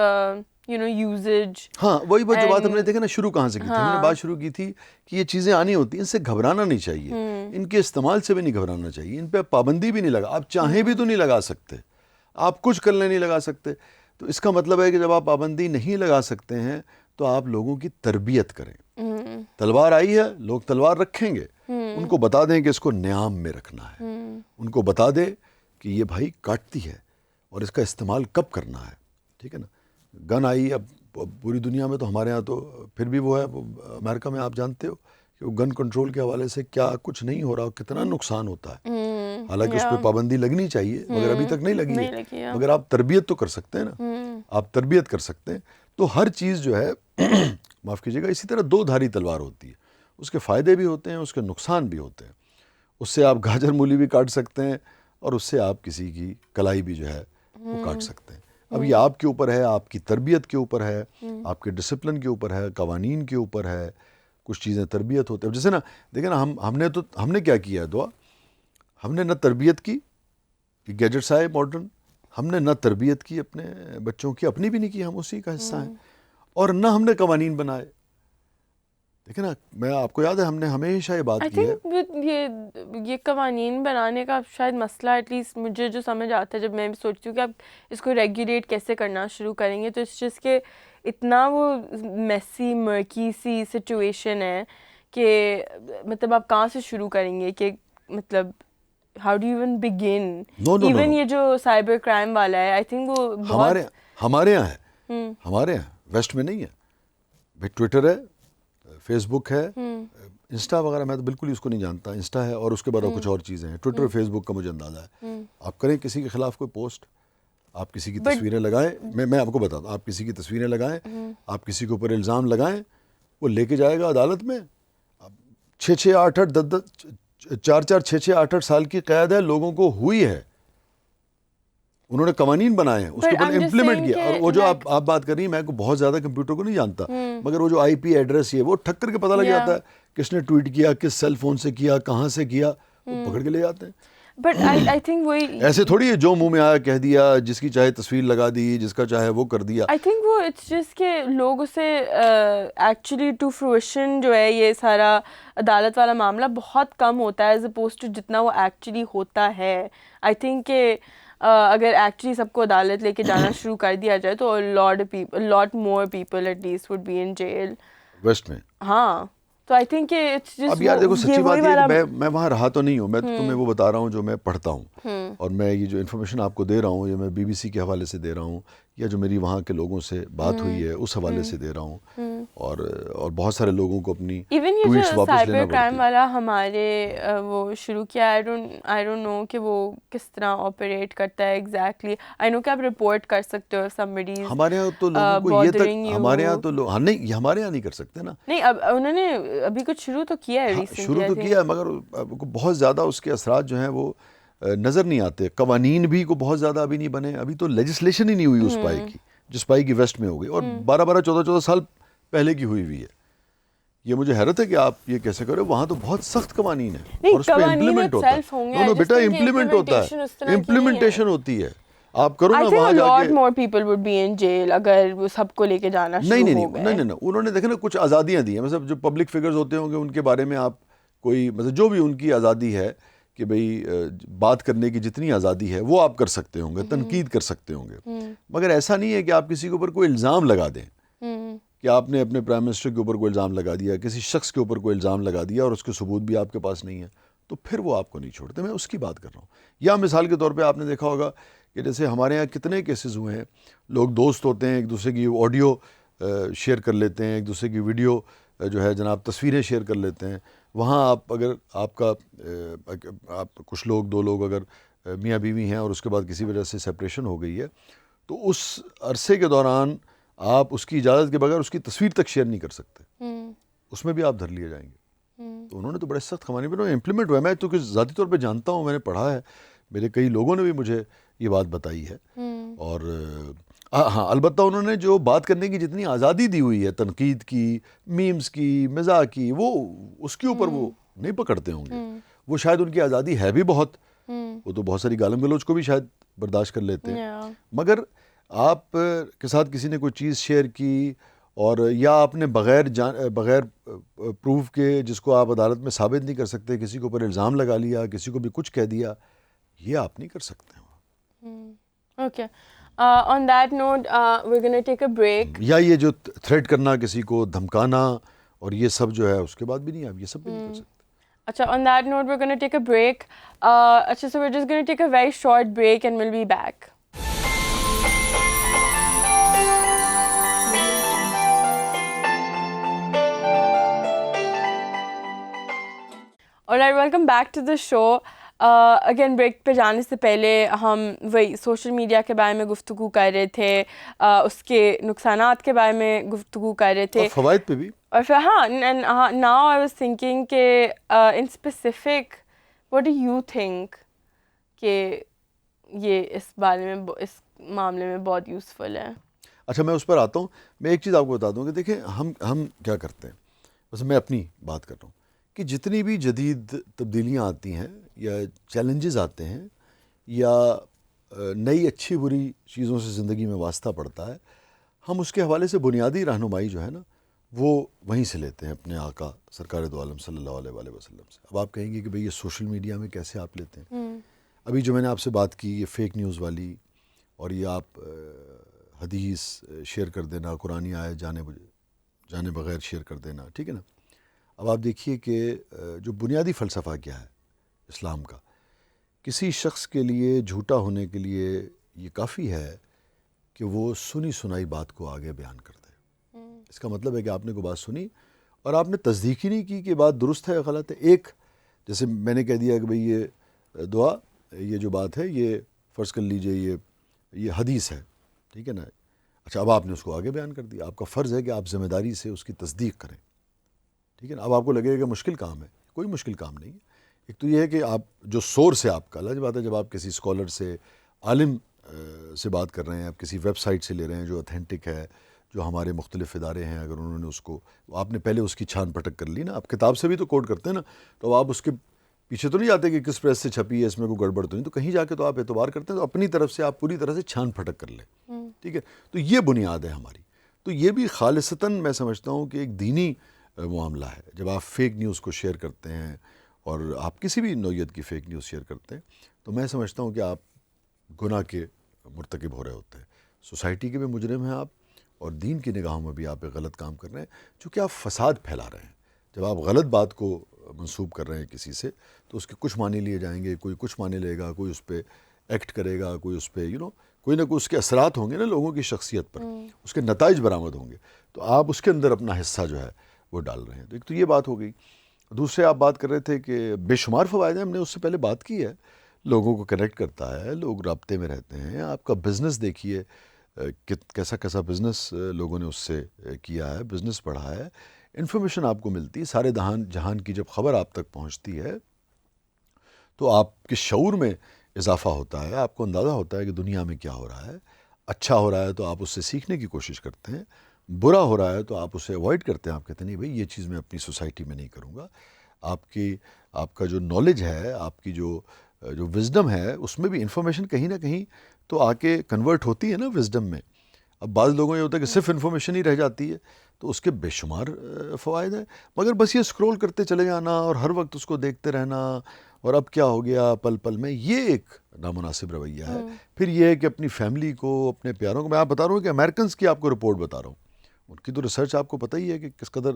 usage. ہاں وہی جو بات ہم نے دیکھا نا شروع کہاں سے کی تھی, ہم نے بات شروع کی تھی کہ یہ چیزیں آنی ہوتی ہیں, ان سے گھبرانا نہیں چاہیے, ان کے استعمال سے بھی نہیں گھبرانا چاہیے, ان پہ پابندی بھی نہیں لگا, آپ چاہیں بھی تو نہیں لگا سکتے. آپ کچھ کرنے نہیں لگا سکتے. تو اس کا مطلب ہے کہ جب آپ پابندی نہیں لگا سکتے ہیں تو آپ لوگوں کی تربیت کریں. تلوار آئی ہے, لوگ تلوار رکھیں گے, ان کو بتا دیں کہ اس کو نیام میں رکھنا ہے, ان کو بتا دیں کہ یہ بھائی کاٹتی ہے اور اس کا استعمال کب کرنا ہے, ٹھیک ہے نا. گن آئی, اب پوری دنیا میں تو ہمارے ہاں تو پھر بھی وہ ہے, امریکہ میں آپ جانتے ہو کہ وہ گن کنٹرول کے حوالے سے کیا کچھ نہیں ہو رہا, کتنا نقصان ہوتا ہے. حالانکہ اس پہ پابندی لگنی چاہیے مگر ابھی تک نہیں لگی ہے. مگر آپ تربیت تو کر سکتے ہیں نا, آپ تربیت کر سکتے ہیں. تو ہر چیز جو ہے معاف کیجیے گا, اسی طرح دو دھاری تلوار ہوتی ہے, اس کے فائدے بھی ہوتے ہیں, اس کے نقصان بھی ہوتے ہیں. اس سے آپ گاجر مولی بھی کاٹ سکتے ہیں اور اس سے آپ کسی کی کلائی بھی جو ہے وہ کاٹ سکتے ہیں. اب یہ آپ کے اوپر ہے, آپ کی تربیت کے اوپر ہے, آپ کے ڈسپلن کے اوپر ہے, قوانین کے اوپر ہے. کچھ چیزیں تربیت ہوتے ہیں, جیسے نا دیکھیں نا, ہم نے کیا کیا ہے دعا, ہم نے نہ تربیت کی, گیجٹس آئے ماڈرن, ہم نے نہ تربیت کی اپنے بچوں کی, اپنی بھی نہیں کی, ہم اسی کا حصہ ہیں, اور نہ ہم نے قوانین بنائے. دیکھیں نا, میں آپ کو یاد ہے ہم نے ہمیشہ یہ بات کی ہے. یہ قوانین بنانے کا شاید مسئلہ ایٹ لیسٹ مجھے جو سمجھ آتا ہے جب میں بھی سوچتی ہوں کہ آپ اس کو ریگولیٹ کیسے کرنا شروع کریں گے, تو اس چیز کے اتنا وہ میسی مرکی سی سچویشن ہے کہ مطلب آپ کہاں سے شروع کریں گے, کہ مطلب how do even begin. Even یہ جو سائبر کرائم والا ہے, آئی تھنک وہ ہمارے یہاں ہے, ہمارے یہاں ویسٹ میں نہیں ہے بھائی. ٹویٹر ہے, فیس بک ہے, انسٹا وغیرہ میں تو بالکل ہی اس کو نہیں جانتا. انسٹا ہے اور اس کے بعد کچھ اور چیزیں ہیں. ٹویٹر فیس بک کا مجھے اندازہ ہے. آپ کریں کسی کے خلاف کوئی پوسٹ, آپ کسی کی تصویریں لگائیں, میں آپ کو بتا دوں, آپ کسی کی تصویریں لگائیں, آپ کسی کے اوپر الزام لگائیں, وہ لے کے جائے گا عدالت میں. 6-6 8-8 10-10 4-4 6-6 8-8 سال کی قید ہے, لوگوں کو ہوئی ہے. انہوں نے قوانین بنائے ہیں, اس کے اوپر امپلیمنٹ کیا. اور وہ جو آپ بات کر رہی ہیں, میں بہت زیادہ کمپیوٹر کو نہیں جانتا, مگر وہ جو آئی پی ایڈریس یہ وہ ٹھک کر کے پتہ لگ جاتا ہے کس نے ٹویٹ کیا, کس سیل فون سے کیا, کہاں سے کیا, وہ پکڑ کے لے جاتے ہیں. بٹ آئی تھنک وہی ایسے تھوڑی ہے جو منہ میں آیا کہہ دیا, جس کی چاہے تصویر لگا دی, جس کا چاہے وہ کر دیا. آئی تھنک وہ اٹس جسٹ کہ لوگ اسے ایکچولی ٹو فرویشن جو ہے یہ سارا عدالت والا معاملہ بہت کم ہوتا ہے ایز اپوز ٹو جتنا وہ ایکچولی ہوتا ہے. آئی تھنک کہ اگر ایکچولی سب کو عدالت لے کے جانا شروع کر دیا جائے تو lot more people at least would be in jail ویسٹ میں. ہاں, تو آئی تھنک کہ اٹس جسٹ. اب یار دیکھو سچی بات یہ ہے کہ میں وہاں رہا تو نہیں ہوں, میں تو تمہیں وہ بتا رہا ہوں جو میں پڑھتا ہوں, اور میں یہ جو انفارمیشن آپ کو دے رہا ہوں یہ میں بی بی سی کے حوالے سے دے رہا ہوں, یا جو میری وہاں کے لوگوں سے بات ہوئی ہے اس حوالے سے دے رہا ہوں. اور بہت سارے لوگوں کو اپنی ایون یہ جو سائبر کرائم والا ہمارے وہ شروع کیا, آئی ڈونٹ نو کہ وہ کس طرح آپریٹ کرتا ہے ایگزیکٹلی. آئی نو کہ آپ رپورٹ کر سکتے ہو somebody is ہمارے یہاں تو لوگوں کو یہ تک, ہمارے یہاں تو لوگ نہیں, یہ ہمارے یہاں نہیں کر سکتے نا. نہیں, اب انہوں نے ابھی کچھ شروع تو کیا ہے, شروع تو کیا ہے, مگر بہت زیادہ اس کے اثرات جو ہیں وہ نظر نہیں آتے. قوانین بھی کو بہت زیادہ ابھی نہیں بنے, ابھی تو لیجسلیشن ہی نہیں ہوئی اس پائی کی جس پائی کی ویسٹ میں ہو گئی, اور 12-14 سال پہلے کی ہوئی ہے. یہ مجھے حیرت ہے کہ آپ یہ کیسے کرو, وہاں تو بہت سخت قوانین ہیں اور اس پہ امپلیمنٹ ہوتا ہے. بیٹا امپلیمنٹ ہوتا ہے, امپلیمنٹیشن ہوتی ہے. آپ کرو نا وہاں جا کے, more people would be in jail اگر وہ سب کو لے کے جانا شروع ہو گئے. نہیں, انہوں نے دیکھا نا کچھ آزادیاں دی ہیں, مطلب جو پبلک فگرز ہوتے ہوں گے ان کے بارے میں آپ کوئی مطلب جو بھی ان کی آزادی ہے کہ بھئی بات کرنے کی جتنی آزادی ہے وہ آپ کر سکتے ہوں گے, تنقید کر سکتے ہوں گے, مگر ایسا نہیں ہے کہ آپ کسی کے اوپر کوئی الزام لگا دیں کہ آپ نے اپنے پرائم منسٹر کے اوپر کوئی الزام لگا دیا, کسی شخص کے اوپر کوئی الزام لگا دیا اور اس کے ثبوت بھی آپ کے پاس نہیں ہے, تو پھر وہ آپ کو نہیں چھوڑتے. میں اس کی بات کر رہا ہوں. یا مثال کے طور پہ آپ نے دیکھا ہوگا کہ جیسے ہمارے یہاں کتنے کیسز ہوئے ہیں, لوگ دوست ہوتے ہیں, ایک دوسرے کی آڈیو شیئر کر لیتے ہیں, ایک دوسرے کی ویڈیو جو ہے جناب تصویریں شیئر کر لیتے ہیں. وہاں آپ اگر آپ کچھ لوگ 2 لوگ اگر میاں بیوی ہیں اور اس کے بعد کسی وجہ سے سیپریشن ہو گئی ہے, تو اس عرصے کے دوران آپ اس کی اجازت کے بغیر اس کی تصویر تک شیئر نہیں کر سکتے, اس میں بھی آپ دھر لیے جائیں گے. تو انہوں نے تو بڑے سخت قوانین بنائے, امپلیمنٹ ہوا ہے. میں تو ذاتی طور پہ جانتا ہوں, میں نے پڑھا ہے, میرے کئی لوگوں نے بھی مجھے یہ بات بتائی ہے. اور ہاں البتہ انہوں نے جو بات کرنے کی جتنی آزادی دی ہوئی ہے, تنقید کی, میمز کی, مزاح کی, وہ اس کے اوپر وہ نہیں پکڑتے ہوں گے. وہ شاید ان کی آزادی ہے بھی بہت, وہ تو بہت ساری گالم گلوچ کو بھی شاید برداشت کر لیتے ہیں, مگر آپ کے ساتھ کسی نے کوئی چیز شیئر کی اور یا آپ نے بغیر پروف کے, جس کو آپ عدالت میں ثابت نہیں کر سکتے, کسی کے اوپر الزام لگا لیا, کسی کو بھی کچھ کہہ دیا, یہ آپ نہیں کر سکتے. Okay. On that note, we're going to take a break. یا یہ جو تھریٹ کرنا, کسی کو دھمکانا اور یہ سب جو ہے اس کے بعد بھی نہیں, آپ یہ سب بھی نہیں کر سکتے. Acha, on that note, we're going to take a break. Acha, so we're just going to take a very short break and we'll be back. Alright, welcome back to the show. Again break پہ جانے سے پہلے ہم وہی social media کے بارے میں گفتگو کر رہے تھے, اس کے نقصانات کے بارے میں گفتگو کر رہے تھے, اور فوائد پہ بھی. اور پھر ناؤ آئی واز تھنکنگ کہ in specific what do you think کہ یہ اس بارے میں, اس معاملے میں بہت یوزفل ہے. اچھا, میں اس پر آتا ہوں. میں ایک چیز آپ کو بتا دوں کہ دیکھیں ہم کیا کرتے ہیں, بس میں اپنی بات کر رہا ہوں کہ جتنی بھی جدید تبدیلیاں آتی ہیں یا چیلنجز آتے ہیں یا نئی اچھی بری چیزوں سے زندگی میں واسطہ پڑتا ہے, ہم اس کے حوالے سے بنیادی رہنمائی جو ہے نا وہ وہیں سے لیتے ہیں اپنے آقا سرکار دو عالم صلی اللہ علیہ وآلہ وسلم سے. اب آپ کہیں گے کہ بھئی یہ سوشل میڈیا میں کیسے آپ لیتے ہیں. ابھی جو میں نے آپ سے بات کی یہ فیک نیوز والی, اور یہ آپ حدیث شیئر کر دینا, قرآنی آیت جانے بغیر شیئر کر دینا, ٹھیک ہے نا. اب آپ دیکھیے کہ جو بنیادی فلسفہ کیا ہے اسلام کا, کسی شخص کے لیے جھوٹا ہونے کے لیے یہ کافی ہے کہ وہ سنی سنائی بات کو آگے بیان کر دے. اس کا مطلب ہے کہ آپ نے کوئی بات سنی اور آپ نے تصدیق ہی نہیں کی کہ بات درست ہے یا غلط ہے. ایک جیسے میں نے کہہ دیا کہ بھئی یہ دعا, یہ جو بات ہے یہ فرض کر لیجئے یہ حدیث ہے, ٹھیک ہے نا. اچھا, اب آپ نے اس کو آگے بیان کر دیا. آپ کا فرض ہے کہ آپ ذمہ داری سے اس کی تصدیق کریں, ٹھیک ہے نا. اب آپ کو لگے گا کہ مشکل کام ہے, کوئی مشکل کام نہیں ہے. ایک تو یہ ہے کہ آپ جو سورس ہے آپ کا, الگ بات ہے جب آپ کسی اسکالر سے, عالم سے بات کر رہے ہیں, آپ کسی ویب سائٹ سے لے رہے ہیں جو اتھینٹک ہے, جو ہمارے مختلف ادارے ہیں, اگر انہوں نے اس کو, آپ نے پہلے اس کی چھان پٹک کر لی نا. آپ کتاب سے بھی تو کوٹ کرتے ہیں نا, تو آپ اس کے پیچھے تو نہیں جاتے کہ کس پریس سے چھپی ہے, اس میں کوئی گڑبڑ تو نہیں, تو کہیں جا کے تو آپ اعتبار کرتے ہیں, تو اپنی طرف سے آپ پوری طرح سے چھان پھٹک کر لیں, ٹھیک ہے. تو یہ بنیاد ہے ہماری. تو یہ بھی خالصتاً میں سمجھتا ہوں کہ ایک دینی معاملہ ہے. جب آپ فیک نیوز کو شیئر کرتے ہیں اور آپ کسی بھی نوعیت کی فیک نیوز شیئر کرتے ہیں, تو میں سمجھتا ہوں کہ آپ گناہ کے مرتکب ہو رہے ہوتے ہیں. سوسائٹی کے بھی مجرم ہیں آپ, اور دین کی نگاہوں میں بھی آپ ایک غلط کام کر رہے ہیں, چونکہ آپ فساد پھیلا رہے ہیں. جب آپ غلط بات کو منسوب کر رہے ہیں کسی سے, تو اس کے کچھ معنی لیے جائیں گے, کوئی کچھ معنی لے گا, کوئی اس پہ ایکٹ کرے گا, کوئی اس پہ کوئی نہ کوئی اس کے اثرات ہوں گے نا لوگوں کی شخصیت پر, اس کے نتائج برآمد ہوں گے. تو آپ اس کے اندر اپنا حصہ جو ہے وہ ڈال رہے ہیں. تو ایک تو یہ بات ہو گئی. دوسرے آپ بات کر رہے تھے کہ بے شمار فوائد ہیں, ہم نے اس سے پہلے بات کی ہے. لوگوں کو کنیکٹ کرتا ہے, لوگ رابطے میں رہتے ہیں. آپ کا بزنس دیکھیے کیسا بزنس لوگوں نے اس سے کیا ہے, بزنس بڑھا ہے. انفارمیشن آپ کو ملتی ہے, سارے جہان کی جب خبر آپ تک پہنچتی ہے تو آپ کے شعور میں اضافہ ہوتا ہے, آپ کو اندازہ ہوتا ہے کہ دنیا میں کیا ہو رہا ہے. اچھا ہو رہا ہے تو آپ اس سے سیکھنے کی کوشش کرتے ہیں, برا ہو رہا ہے تو آپ اسے اوائڈ کرتے ہیں. آپ کہتے ہیں نہیں بھائی یہ چیز میں اپنی سوسائٹی میں نہیں کروں گا. آپ کا جو نالج ہے, آپ کی جو وزڈم ہے, اس میں بھی انفارمیشن کہیں نہ کہیں تو آ کے کنورٹ ہوتی ہے نا وزڈم میں. اب بعض لوگوں یہ ہوتا ہے کہ صرف انفارمیشن ہی رہ جاتی ہے, تو اس کے بے شمار فوائد ہیں. مگر بس یہ اسکرول کرتے چلے جانا اور ہر وقت اس کو دیکھتے رہنا, اور اب کیا ہو گیا پل پل میں, یہ ایک نامناسب رویہ ہے. پھر یہ ہے کہ اپنی فیملی کو, اپنے پیاروں کو, میں آپ بتا رہا ہوں کہ امریکنز کی آپ کو رپورٹ بتا رہا ہوں, ان کی تو ریسرچ آپ کو پتہ ہی ہے کہ کس قدر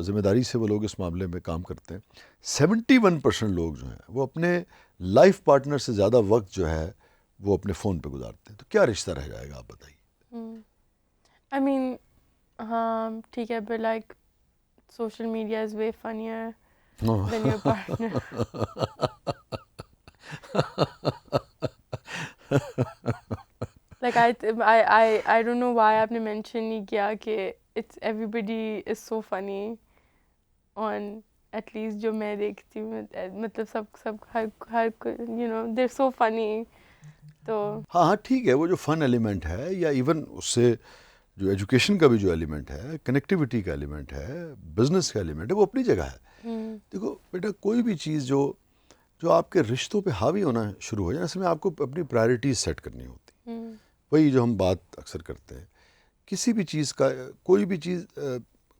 ذمہ داری سے وہ لوگ اس معاملے میں کام کرتے ہیں. 71% لوگ جو ہیں وہ اپنے لائف پارٹنر سے زیادہ وقت جو ہے وہ اپنے فون پہ گزارتے ہیں. تو کیا رشتہ رہ جائے گا, آپ بتائیے. I mean, ہاں ٹھیک ہے, but like social media is way funnier than your partner. Like I don't know why آپ نے mention نہیں کیا کہ it's everybody is so funny on at least جو میں دیکھتی ہوں, مطلب سب ہر they're so funny. تو ہاں ٹھیک ہے, وہ جو فن ایلیمنٹ ہے, یا ایون اس سے جو ایجوکیشن کا بھی جو ایلیمنٹ ہے, کنیکٹیوٹی کا ایلیمنٹ ہے, بزنس کا ایلیمنٹ ہے, وہ اپنی جگہ ہے. دیکھو بیٹا, کوئی بھی چیز جو آپ کے رشتوں پہ حاوی ہونا شروع ہو جائے, اصل میں آپ کو اپنی پرائرٹیز سیٹ کرنی ہوتی. وہی جو ہم بات اکثر کرتے ہیں, کسی بھی چیز کا, کوئی بھی چیز,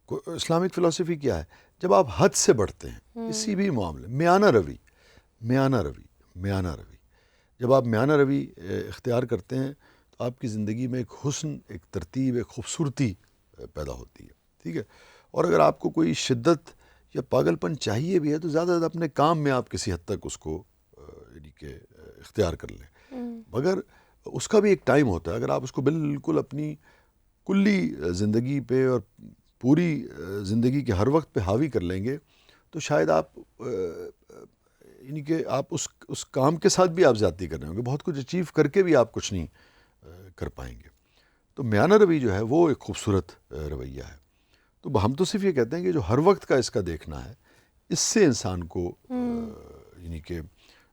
اسلامک فلسفی کیا ہے, جب آپ حد سے بڑھتے ہیں کسی بھی معاملے, میانہ روی, جب آپ میانہ روی اختیار کرتے ہیں تو آپ کی زندگی میں ایک حسن، ایک ترتیب، ایک خوبصورتی پیدا ہوتی ہے. ٹھیک ہے. اور اگر آپ کو کوئی شدت یا پاگل پن چاہیے بھی ہے تو زیادہ زیادہ اپنے کام میں آپ کسی حد تک اس کو یعنی کہ اختیار کر لیں. مگر اس کا بھی ایک ٹائم ہوتا ہے. اگر آپ اس کو بالکل اپنی کلی زندگی پہ اور پوری زندگی کے ہر وقت پہ حاوی کر لیں گے تو شاید آپ یعنی کہ آپ اس کام کے ساتھ بھی آپ زیادتی کر رہے ہوں گے. بہت کچھ اچیو کر کے بھی آپ کچھ نہیں کر پائیں گے. تو میانہ روی جو ہے وہ ایک خوبصورت رویہ ہے. تو ہم تو صرف یہ کہتے ہیں کہ جو ہر وقت کا اس کا دیکھنا ہے اس سے انسان کو یعنی کہ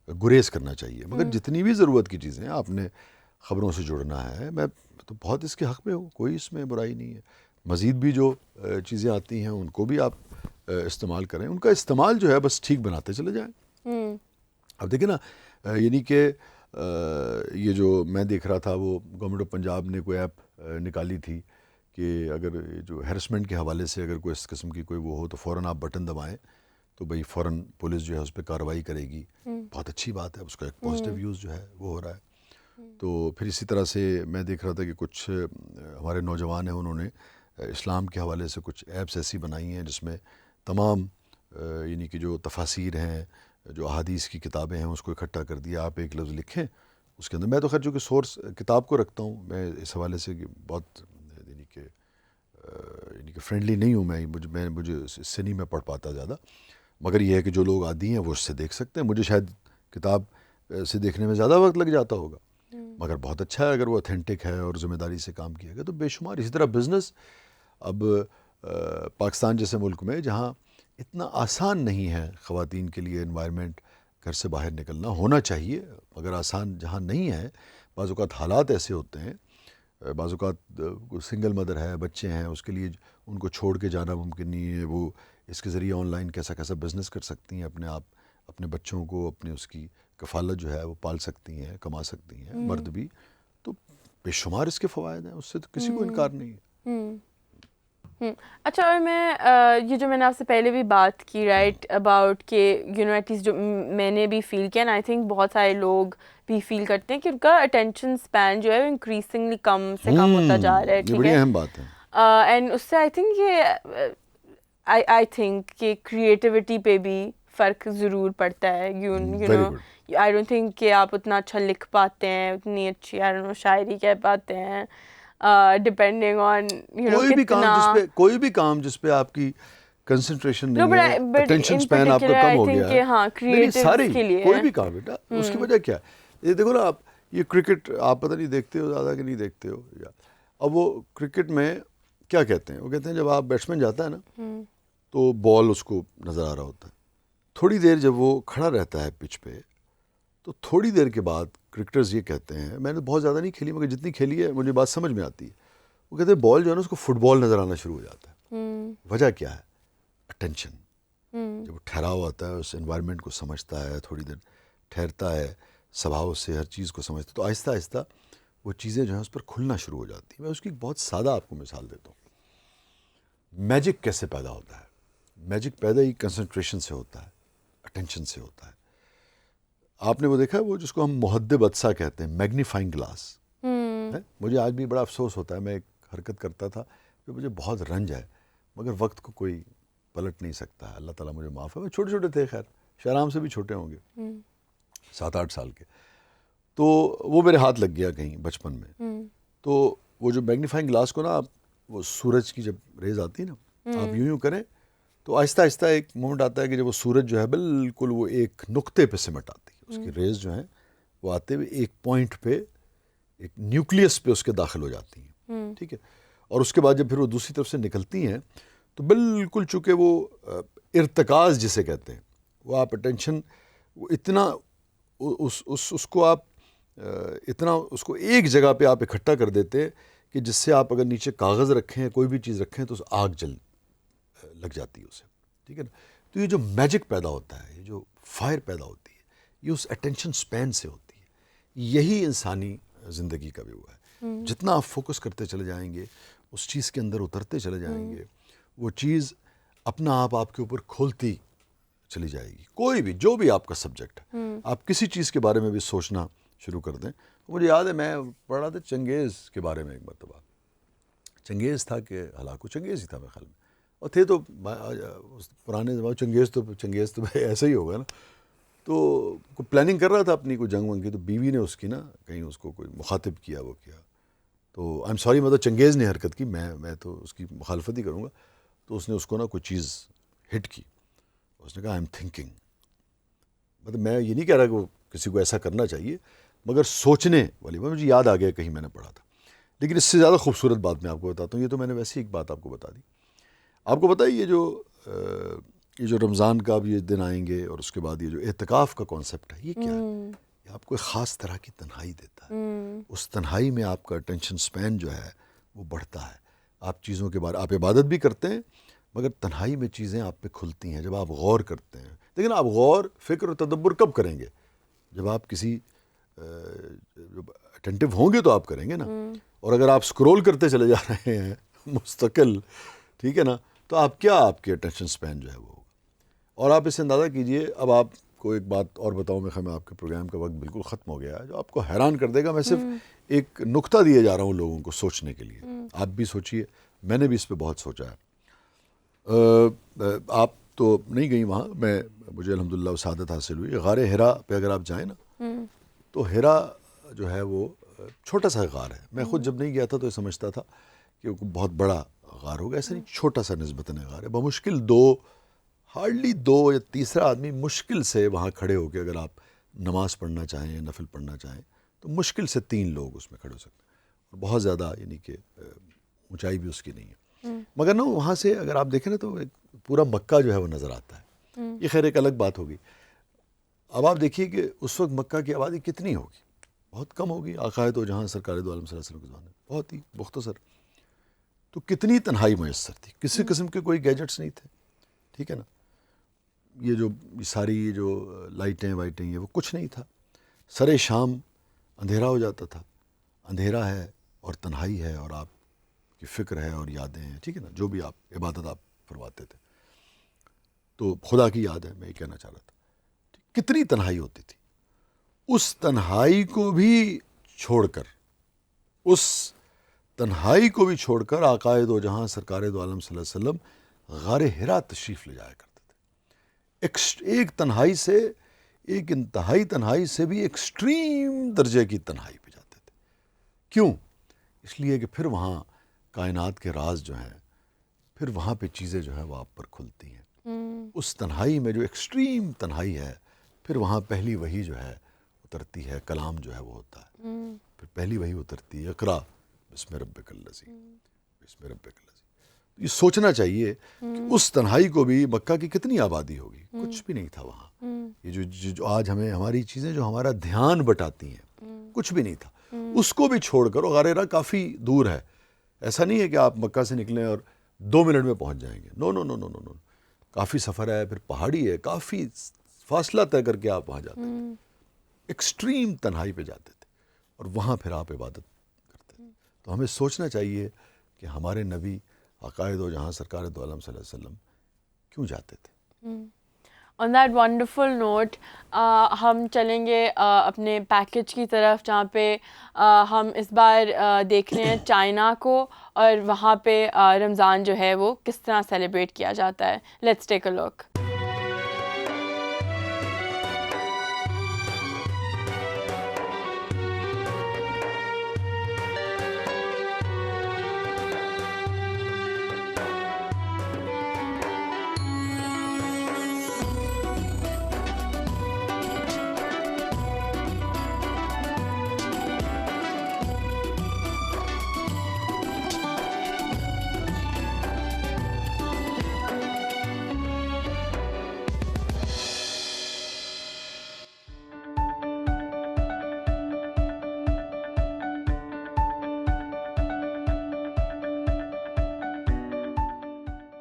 گریز کرنا چاہیے. مگر جتنی بھی ضرورت کی چیزیں ہیں، آپ نے خبروں سے جڑنا ہے، میں تو بہت اس کے حق میں ہوں، کوئی اس میں برائی نہیں ہے. مزید بھی جو چیزیں آتی ہیں ان کو بھی آپ استعمال کریں. ان کا استعمال جو ہے بس ٹھیک بناتے چلے جائیں. اب دیکھیں نا یعنی کہ یہ جو میں دیکھ رہا تھا وہ گورنمنٹ آف پنجاب نے کوئی ایپ نکالی تھی کہ اگر جو ہیرسمنٹ کے حوالے سے اگر کوئی اس قسم کی کوئی وہ ہو تو فوراً آپ بٹن دبائیں تو بھئی فوراً پولیس جو ہے اس پہ کارروائی کرے گی. بہت اچھی بات ہے. اس کا ایک پازیٹیو یوز جو ہے وہ ہو رہا ہے. تو پھر اسی طرح سے میں دیکھ رہا تھا کہ کچھ ہمارے نوجوان ہیں، انہوں نے اسلام کے حوالے سے کچھ ایپس ایسی بنائی ہیں جس میں تمام یعنی کہ جو تفاسیر ہیں، جو احادیث کی کتابیں ہیں، اس کو اکٹھا کر دیا. آپ ایک لفظ لکھیں اس کے اندر. میں تو خیر چونکہ سورس کتاب کو رکھتا ہوں، میں اس حوالے سے بہت یعنی کہ فرینڈلی نہیں ہوں. مجھے اس سے نہیں میں پڑھ پاتا زیادہ. مگر یہ ہے کہ جو لوگ عادی ہیں وہ اس سے دیکھ سکتے ہیں. مجھے شاید کتاب سے دیکھنے میں زیادہ وقت لگ جاتا ہوگا، مگر بہت اچھا ہے اگر وہ اتھینٹک ہے اور ذمہ داری سے کام کیا گیا تو بے شمار. اسی طرح بزنس، اب پاکستان جیسے ملک میں جہاں اتنا آسان نہیں ہے خواتین کے لیے انوائرمنٹ گھر سے باہر نکلنا، ہونا چاہیے مگر آسان جہاں نہیں ہے. بعض اوقات حالات ایسے ہوتے ہیں، بعض اوقات سنگل مدر ہے، بچے ہیں، اس کے لیے ان کو چھوڑ کے جانا ممکن نہیں ہے. وہ اس کے ذریعے آن لائن کیسا بزنس کر سکتی ہیں، اپنے آپ اپنے بچوں کو اپنے اس کی کفالت جو ہے وہ پال سکتی ہیں، کما سکتی ہیں. مرد بھی. تو بے شمار اس کے فوائد ہیں، اس سے تو کسی کو انکار نہیں ہے. اچھا. اور میں یہ جو میں نے آپ سے پہلے بھی بات کی رائٹ اباؤٹ کہ ایٹ لیسٹ جو میں نے بھی فیل کیا، آئی تھنک بہت سارے لوگ بھی فیل کرتے ہیں کہ ان کا اٹینشن اسپین جو ہے وہ انکریزنگلی کم سے کم ہوتا جا رہا ہے. یہ بڑی اہم بات ہے. اینڈ اس سے آئی تھنک یہ آئی تھنک کہ کریٹیوٹی پہ بھی فرق ضرور پڑتا ہے. You know I don't think کہ آپ اتنا اچھا لکھ پاتے ہیں، اتنی اچھی شاعری کہہ پاتے ہیں، ڈپینڈنگ آن کوئی بھی کام جس پہ آپ کی کنسنٹریشن نہیں ہے، اٹینشن سپین آپ کا کم ہو گیا ہے. ساری کوئی بھی کام بیٹا اس کی وجہ کیا ہے؟ یہ دیکھو نا، آپ یہ کرکٹ آپ پتہ نہیں دیکھتے ہو زیادہ کہ نہیں دیکھتے ہو. اب وہ کرکٹ میں کیا کہتے ہیں، وہ کہتے ہیں جب آپ بیٹسمین جاتا ہے نا تو بال اس کو نظر آ رہا ہوتا ہے. تھوڑی دیر جب وہ کھڑا رہتا ہے پچ پہ تو تھوڑی دیر کے بعد کرکٹرز یہ کہتے ہیں، میں نے بہت زیادہ نہیں کھیلی مگر جتنی کھیلی ہے مجھے بات سمجھ میں آتی ہے، وہ کہتے ہیں بال جو ہے نا اس کو فٹ بال نظر آنا شروع ہو جاتا ہے. وجہ کیا ہے؟ اٹینشن. جب وہ ٹھہرا ہوا ہوتا ہے، اس انوائرمنٹ کو سمجھتا ہے، تھوڑی دیر ٹھہرتا ہے، سبھاؤ سے ہر چیز کو سمجھتا ہے، تو آہستہ آہستہ وہ چیزیں جو ہیں اس پر کھلنا شروع ہو جاتی ہیں. میں اس کی بہت سادہ آپ کو مثال دیتا ہوں. میجک کیسے پیدا ہوتا ہے؟ میجک پیدا ہی کنسنٹریشن سے ہوتا ہے، اٹینشن سے ہوتا ہے. آپ نے وہ دیکھا وہ جس کو ہم محدب عدسہ کہتے ہیں، میگنیفائنگ گلاس. مجھے آج بھی بڑا افسوس ہوتا ہے، میں ایک حرکت کرتا تھا جو مجھے بہت رنج ہے مگر وقت کو کوئی پلٹ نہیں سکتا. اللہ تعالیٰ مجھے معاف ہے. چھوٹے چھوٹے تھے، خیر شہرام سے بھی چھوٹے ہوں گے، 7-8 سال کے. تو وہ میرے ہاتھ لگ گیا کہیں بچپن میں. تو وہ جو میگنیفائنگ گلاس کو نا آپ وہ سورج کی جب ریز آتی ہے نا، آپ یوں کریں تو آہستہ آہستہ ایک مومنٹ آتا ہے کہ جب وہ سورج جو ہے بالکل وہ ایک نقطے پہ سمٹ آتی ہے، اس کی ریز جو ہیں وہ آتے ہوئے ایک پوائنٹ پہ، ایک نیوکلیس پہ اس کے داخل ہو جاتی ہیں. ٹھیک ہے. اور اس کے بعد جب پھر وہ دوسری طرف سے نکلتی ہیں تو بالکل چونکہ وہ ارتکاز جسے کہتے ہیں، وہ آپ اٹینشن وہ اتنا اس کو آپ اتنا اس کو ایک جگہ پہ آپ اکٹھا کر دیتے ہیں کہ جس سے آپ اگر نیچے کاغذ رکھیں، کوئی بھی چیز رکھیں تو آگ جل لگ جاتی ہے اسے. ٹھیک ہے نا. تو یہ جو میجک پیدا ہوتا ہے، یہ جو فائر پیدا ہوتی ہے، یہ اس اٹینشن سپین سے ہوتی ہے. یہی انسانی زندگی کا بھی ہوا ہے. جتنا آپ فوکس کرتے چلے جائیں گے، اس چیز کے اندر اترتے چلے جائیں گے، وہ چیز اپنا آپ کے اوپر کھولتی چلی جائے گی. کوئی بھی جو بھی آپ کا سبجیکٹ ہے، آپ کسی چیز کے بارے میں بھی سوچنا شروع کر دیں. مجھے یاد ہے میں پڑھ رہا تھا چنگیز کے بارے میں ایک مرتبہ. چنگیز تھا کہ ہلاکو چنگیز ہی تھا میرے خیال میں, اور تھے تو پرانے زمانے چنگیز تو ایسا ہی ہوگا نا. تو کوئی پلاننگ کر رہا تھا اپنی کوئی جنگ ونگ کی, تو بیوی نے اس کی نا کہیں اس کو کوئی مخاطب کیا, وہ کیا تو آئی ایم سوری مطلب چنگیز نے حرکت کی, میں تو اس کی مخالفت ہی کروں گا. تو اس نے اس کو نا کوئی چیز ہٹ کی, اس نے کہا آئی ایم تھنکنگ. مطلب میں یہ نہیں کہہ رہا کہ وہ کسی کو ایسا کرنا چاہیے, مگر سوچنے والی بات. مجھے یاد آ گیا کہیں میں نے پڑھا تھا. لیکن اس سے زیادہ خوبصورت بات میں آپ کو بتاتا ہوں. یہ تو میں نے ویسے ایک بات آپ کو بتا دی. آپ کو پتہ ہے یہ جو رمضان کا اب یہ دن آئیں گے, اور اس کے بعد یہ جو اعتکاف کا کانسیپٹ ہے, یہ کیا ہے؟ یہ آپ کو ایک خاص طرح کی تنہائی دیتا ہے. اس تنہائی میں آپ کا اٹینشن سپین جو ہے وہ بڑھتا ہے. آپ چیزوں کے بارے, آپ عبادت بھی کرتے ہیں, مگر تنہائی میں چیزیں آپ پہ کھلتی ہیں جب آپ غور کرتے ہیں. لیکن آپ غور, فکر اور تدبر کب کریں گے؟ جب آپ کسی اٹینٹو ہوں گے تو آپ کریں گے نا. اور اگر آپ سکرول کرتے چلے جا رہے ہیں مستقل, ٹھیک ہے نا, تو آپ کے اٹینشن سپین جو ہے وہ ہوگا. اور آپ اسے اندازہ کیجئے. اب آپ کو ایک بات اور بتاؤں, میں آپ کے پروگرام کا وقت بالکل ختم ہو گیا ہے, جو آپ کو حیران کر دے گا. میں صرف ایک نقطہ دیے جا رہا ہوں لوگوں کو سوچنے کے لیے. آپ بھی سوچئے, میں نے بھی اس پہ بہت سوچا ہے. آپ تو نہیں گئی وہاں, مجھے الحمدللہ سعادت حاصل ہوئی. غار ہرا پہ اگر آپ جائیں نا, تو ہرا جو ہے وہ چھوٹا سا غار ہے. میں خود جب نہیں گیا تھا تو یہ سمجھتا تھا کہ وہ بہت بڑا غار ہوگا. ایسا نہیں, چھوٹا سا نسبتاً غار ہے. بمشکل ہارڈلی دو یا تیسرا آدمی مشکل سے وہاں کھڑے ہو کے, اگر آپ نماز پڑھنا چاہیں, نفل پڑھنا چاہیں, تو مشکل سے 3 لوگ اس میں کھڑے ہو سکتے ہیں. اور بہت زیادہ یعنی کہ اونچائی بھی اس کی نہیں ہے. مگر نا وہاں سے اگر آپ دیکھیں نا تو ایک پورا مکہ جو ہے وہ نظر آتا ہے. یہ خیر ایک الگ بات ہوگی. اب آپ دیکھیے کہ اس وقت مکہ کی آبادی کتنی ہوگی, بہت کم ہوگی. آقائے تو جہاں سرکار دو عالم صلی اللہ علیہ وسلم کے زمانے بہت ہی مختصر. تو کتنی تنہائی میسر تھی, کسی قسم کے کوئی گیجٹس نہیں تھے, ٹھیک ہے نا. یہ جو ساری جو لائٹیں وائٹیں یہ وہ کچھ نہیں تھا. سر شام اندھیرا ہو جاتا تھا. اندھیرا ہے اور تنہائی ہے, اور آپ کی فکر ہے اور یادیں ہیں, ٹھیک ہے نا, جو بھی آپ عبادت آپ فرماتے تھے, تو خدا کی یاد ہے. میں یہ کہنا چاہ رہا تھا کتنی تنہائی ہوتی تھی. اس تنہائی کو بھی چھوڑ کر آقائے دو جہاں سرکار دو عالم صلی اللہ علیہ وسلم غار ہرا تشریف لے جایا کرتے تھے. ایک تنہائی سے, ایک انتہائی تنہائی سے بھی ایکسٹریم درجے کی تنہائی پہ جاتے تھے. کیوں؟ اس لیے کہ پھر وہاں کائنات کے راز جو ہیں, پھر وہاں پہ چیزیں جو ہیں وہ آپ پر کھلتی ہیں. اس تنہائی میں جو ایکسٹریم تنہائی ہے, پھر وہاں پہلی وحی جو ہے اترتی ہے, کلام جو ہے وہ ہوتا ہے. پھر پہلی وحی اترتی ہے, اقرا بسم ربک الذی, بسم ربک الذی. یہ سوچنا چاہیے کہ اس تنہائی کو بھی, مکہ کی کتنی آبادی ہوگی, کچھ بھی نہیں تھا وہاں. یہ جو آج ہمیں ہماری چیزیں جو ہمارا دھیان بٹاتی ہیں, کچھ بھی نہیں تھا. اس کو بھی چھوڑ کر, غار ہرا کافی دور ہے. ایسا نہیں ہے کہ آپ مکہ سے نکلیں اور 2 منٹ میں پہنچ جائیں گے. نو نو نو نو نو نو, کافی سفر ہے, پھر پہاڑی ہے, کافی فاصلہ طے کر کے آپ وہاں جاتے ہیں. ایکسٹریم تنہائی پہ جاتے تھے, اور وہاں پھر آپ عبادت کرتے تھے. تو ہمیں سوچنا چاہیے کہ ہمارے نبی آقائے دو جہاں سرکار دو عالم صلی اللہ علیہ وسلم کیوں جاتے تھے. On that wonderful note, ہم چلیں گے اپنے پیکیج کی طرف, جہاں پہ ہم اس بار دیکھ رہے ہیں چائنا کو, اور وہاں پہ رمضان جو ہے وہ کس طرح سیلیبریٹ کیا جاتا ہے. لیٹس ٹیک اے لک.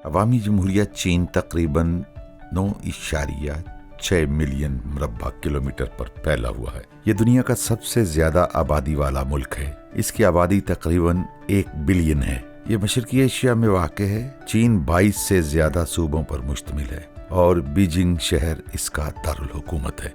عوامی جمہوریہ چین تقریباً 9.6 ملین مربع کلومیٹر پر پھیلا ہوا ہے. یہ دنیا کا سب سے زیادہ آبادی والا ملک ہے. اس کی آبادی تقریباً 1 بلین ہے. یہ مشرقی ایشیا میں واقع ہے. چین 22 سے زیادہ صوبوں پر مشتمل ہے, اور بیجنگ شہر اس کا دارالحکومت ہے.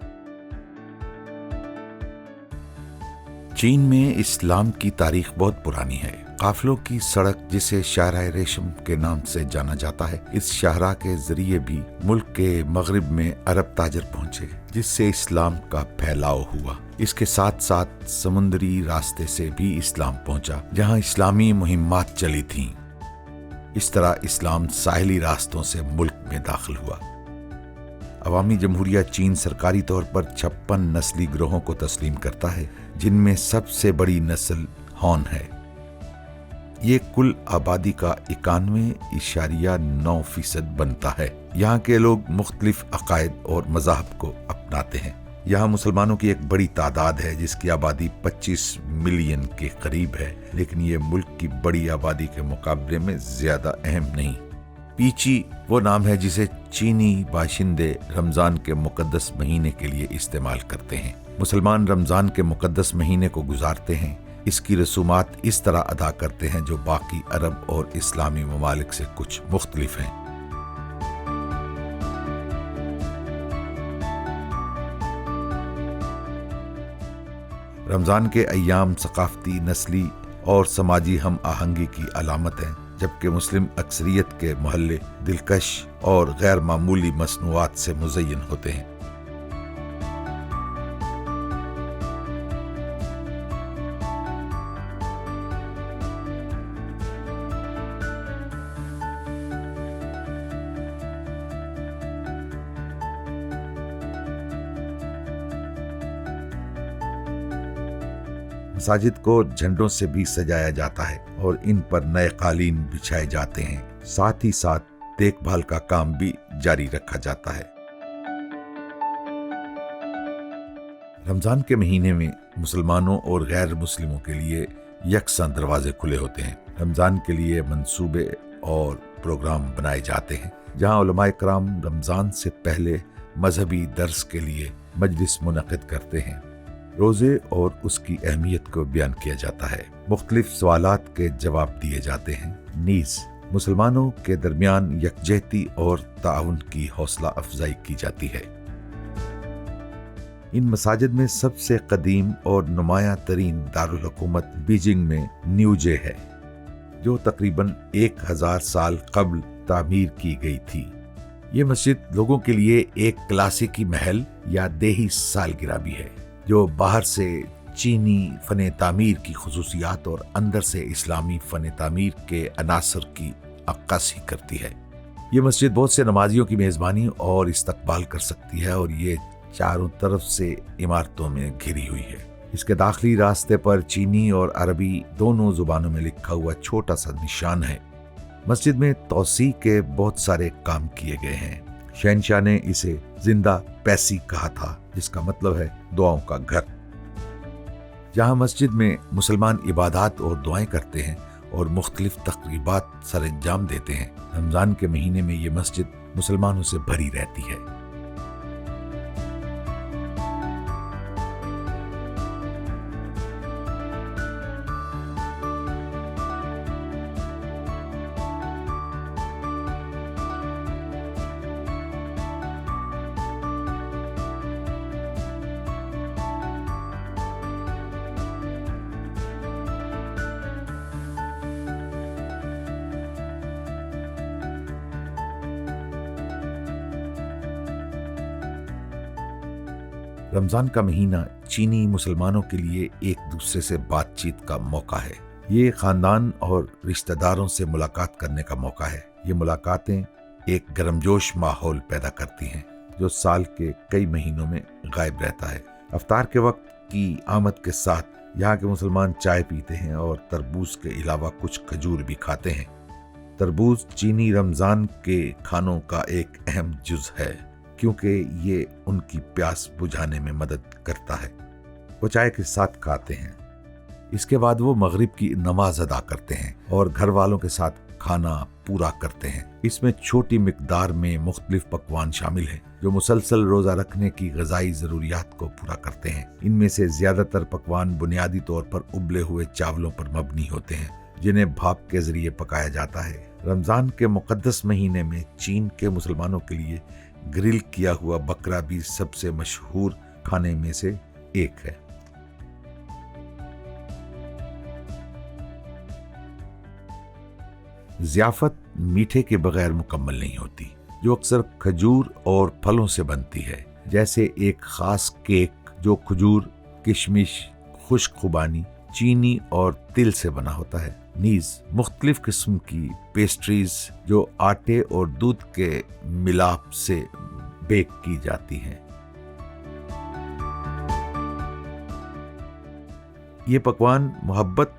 چین میں اسلام کی تاریخ بہت پرانی ہے۔ قافلوں کی سڑک جسے شاہراہ ریشم کے نام سے جانا جاتا ہے، اس شاہراہ کے ذریعے بھی ملک کے مغرب میں عرب تاجر پہنچے، جس سے اسلام کا پھیلاؤ ہوا۔ اس کے ساتھ ساتھ سمندری راستے سے بھی اسلام پہنچا، جہاں اسلامی مہمات چلی تھیں۔ اس طرح اسلام ساحلی راستوں سے ملک میں داخل ہوا۔ عوامی جمہوریہ چین سرکاری طور پر 56 نسلی گروہوں کو تسلیم کرتا ہے، جن میں سب سے بڑی نسل ہان ہے۔ یہ کل آبادی کا 91.9% بنتا ہے۔ یہاں کے لوگ مختلف عقائد اور مذاہب کو اپناتے ہیں۔ یہاں مسلمانوں کی ایک بڑی تعداد ہے، جس کی آبادی 25 ملین کے قریب ہے، لیکن یہ ملک کی بڑی آبادی کے مقابلے میں زیادہ اہم نہیں۔ پیچی وہ نام ہے جسے چینی باشندے رمضان کے مقدس مہینے کے لیے استعمال کرتے ہیں۔ مسلمان رمضان کے مقدس مہینے کو گزارتے ہیں، اس کی رسومات اس طرح ادا کرتے ہیں جو باقی عرب اور اسلامی ممالک سے کچھ مختلف ہیں۔ رمضان کے ایام ثقافتی، نسلی اور سماجی ہم آہنگی کی علامت ہیں، جبکہ مسلم اکثریت کے محلے دلکش اور غیر معمولی مصنوعات سے مزین ہوتے ہیں۔ مساجد کو جھنڈوں سے بھی سجایا جاتا ہے اور ان پر نئے قالین بچھائے جاتے ہیں۔ ساتھ ہی ساتھ دیکھ بھال کا کام بھی جاری رکھا جاتا ہے۔ رمضان کے مہینے میں مسلمانوں اور غیر مسلموں کے لیے یکساں دروازے کھلے ہوتے ہیں۔ رمضان کے لیے منصوبے اور پروگرام بنائے جاتے ہیں، جہاں علماء کرام رمضان سے پہلے مذہبی درس کے لیے مجلس منعقد کرتے ہیں۔ روزے اور اس کی اہمیت کو بیان کیا جاتا ہے، مختلف سوالات کے جواب دیے جاتے ہیں، نیز مسلمانوں کے درمیان یکجہتی اور تعاون کی حوصلہ افزائی کی جاتی ہے۔ ان مساجد میں سب سے قدیم اور نمایاں ترین دارالحکومت بیجنگ میں نیوجے ہے، جو تقریباً 1000 سال قبل تعمیر کی گئی تھی۔ یہ مسجد لوگوں کے لیے ایک کلاسیکی محل یا دیہی سالگرہ بھی ہے، جو باہر سے چینی فن تعمیر کی خصوصیات اور اندر سے اسلامی فن تعمیر کے عناصر کی عکاسی کرتی ہے۔ یہ مسجد بہت سے نمازیوں کی میزبانی اور استقبال کر سکتی ہے، اور یہ چاروں طرف سے عمارتوں میں گھری ہوئی ہے۔ اس کے داخلی راستے پر چینی اور عربی دونوں زبانوں میں لکھا ہوا چھوٹا سا نشان ہے۔ مسجد میں توسیع کے بہت سارے کام کیے گئے ہیں۔ شہنشاہ نے اسے زندہ پیسی کہا تھا، جس کا مطلب ہے دعاؤں کا گھر، جہاں مسجد میں مسلمان عبادات اور دعائیں کرتے ہیں اور مختلف تقریبات سر انجام دیتے ہیں۔ رمضان کے مہینے میں یہ مسجد مسلمانوں سے بھری رہتی ہے۔ رمضان کا مہینہ چینی مسلمانوں کے لیے ایک دوسرے سے بات چیت کا موقع ہے۔ یہ خاندان اور رشتہ داروں سے ملاقات کرنے کا موقع ہے۔ یہ ملاقاتیں ایک گرمجوش ماحول پیدا کرتی ہیں، جو سال کے کئی مہینوں میں غائب رہتا ہے۔ افطار کے وقت کی آمد کے ساتھ یہاں کے مسلمان چائے پیتے ہیں اور تربوز کے علاوہ کچھ کھجور بھی کھاتے ہیں۔ تربوز چینی رمضان کے کھانوں کا ایک اہم جز ہے، کیونکہ یہ ان کی پیاس بجھانے میں مدد کرتا ہے۔ وہ چائے کے ساتھ کھاتے ہیں۔ اس کے بعد وہ مغرب کی نماز ادا کرتے ہیں اور گھر والوں کے ساتھ کھانا پورا کرتے ہیں۔ اس میں چھوٹی مقدار میں مختلف پکوان شامل ہیں، جو مسلسل روزہ رکھنے کی غذائی ضروریات کو پورا کرتے ہیں۔ ان میں سے زیادہ تر پکوان بنیادی طور پر ابلے ہوئے چاولوں پر مبنی ہوتے ہیں، جنہیں بھاپ کے ذریعے پکایا جاتا ہے۔ رمضان کے مقدس مہینے میں چین کے مسلمانوں کے لیے گرل کیا ہوا بکرا بھی سب سے مشہور کھانے میں سے ایک ہے۔ ضیافت میٹھے کے بغیر مکمل نہیں ہوتی، جو اکثر کھجور اور پھلوں سے بنتی ہے، جیسے ایک خاص کیک جو کھجور، کشمش، خشک خوبانی، چینی اور تل سے بنا ہوتا ہے، نیز مختلف قسم کی پیسٹریز جو آٹے اور دودھ کے ملاپ سے بیک کی جاتی ہیں۔ یہ پکوان محبت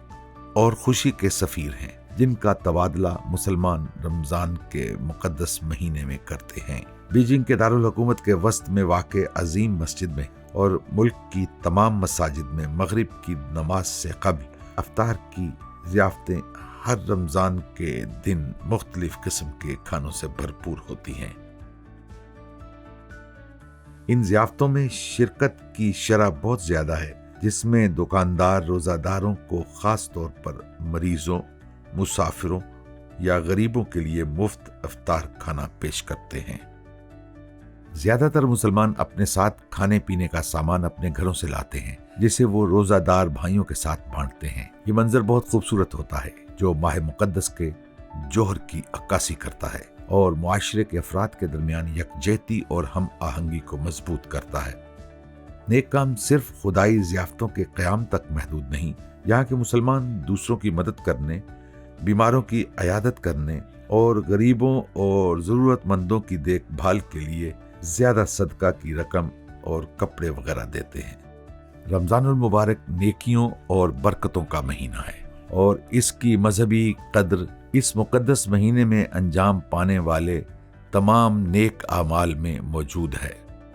اور خوشی کے سفیر ہیں، جن کا تبادلہ مسلمان رمضان کے مقدس مہینے میں کرتے ہیں۔ بیجنگ کے دارالحکومت کے وسط میں واقع عظیم مسجد میں اور ملک کی تمام مساجد میں مغرب کی نماز سے قبل افطار کی ضیافتیں ہر رمضان کے دن مختلف قسم کے کھانوں سے بھرپور ہوتی ہیں۔ ان ضیافتوں میں شرکت کی شرح بہت زیادہ ہے، جس میں دکاندار روزہ داروں کو خاص طور پر مریضوں، مسافروں یا غریبوں کے لیے مفت افطار کھانا پیش کرتے ہیں۔ زیادہ تر مسلمان اپنے ساتھ کھانے پینے کا سامان اپنے گھروں سے لاتے ہیں، جسے وہ روزہ دار بھائیوں کے ساتھ بانٹتے ہیں۔ یہ منظر بہت خوبصورت ہوتا ہے، جو ماہ مقدس کے جوہر کی عکاسی کرتا ہے اور معاشرے کے افراد کے درمیان یکجہتی اور ہم آہنگی کو مضبوط کرتا ہے۔ نیک کام صرف خدائی ضیافتوں کے قیام تک محدود نہیں، یہاں کے مسلمان دوسروں کی مدد کرنے، بیماروں کی عیادت کرنے اور غریبوں اور ضرورت مندوں کی دیکھ بھال کے لیے زیادہ صدقہ کی رقم اور کپڑے وغیرہ دیتے ہیں۔ رمضان المبارک نیکیوں اور برکتوں کا مہینہ ہے، اور اس کی مذہبی قدر اس مقدس مہینے میں انجام پانے والے تمام نیک اعمال میں موجود ہے۔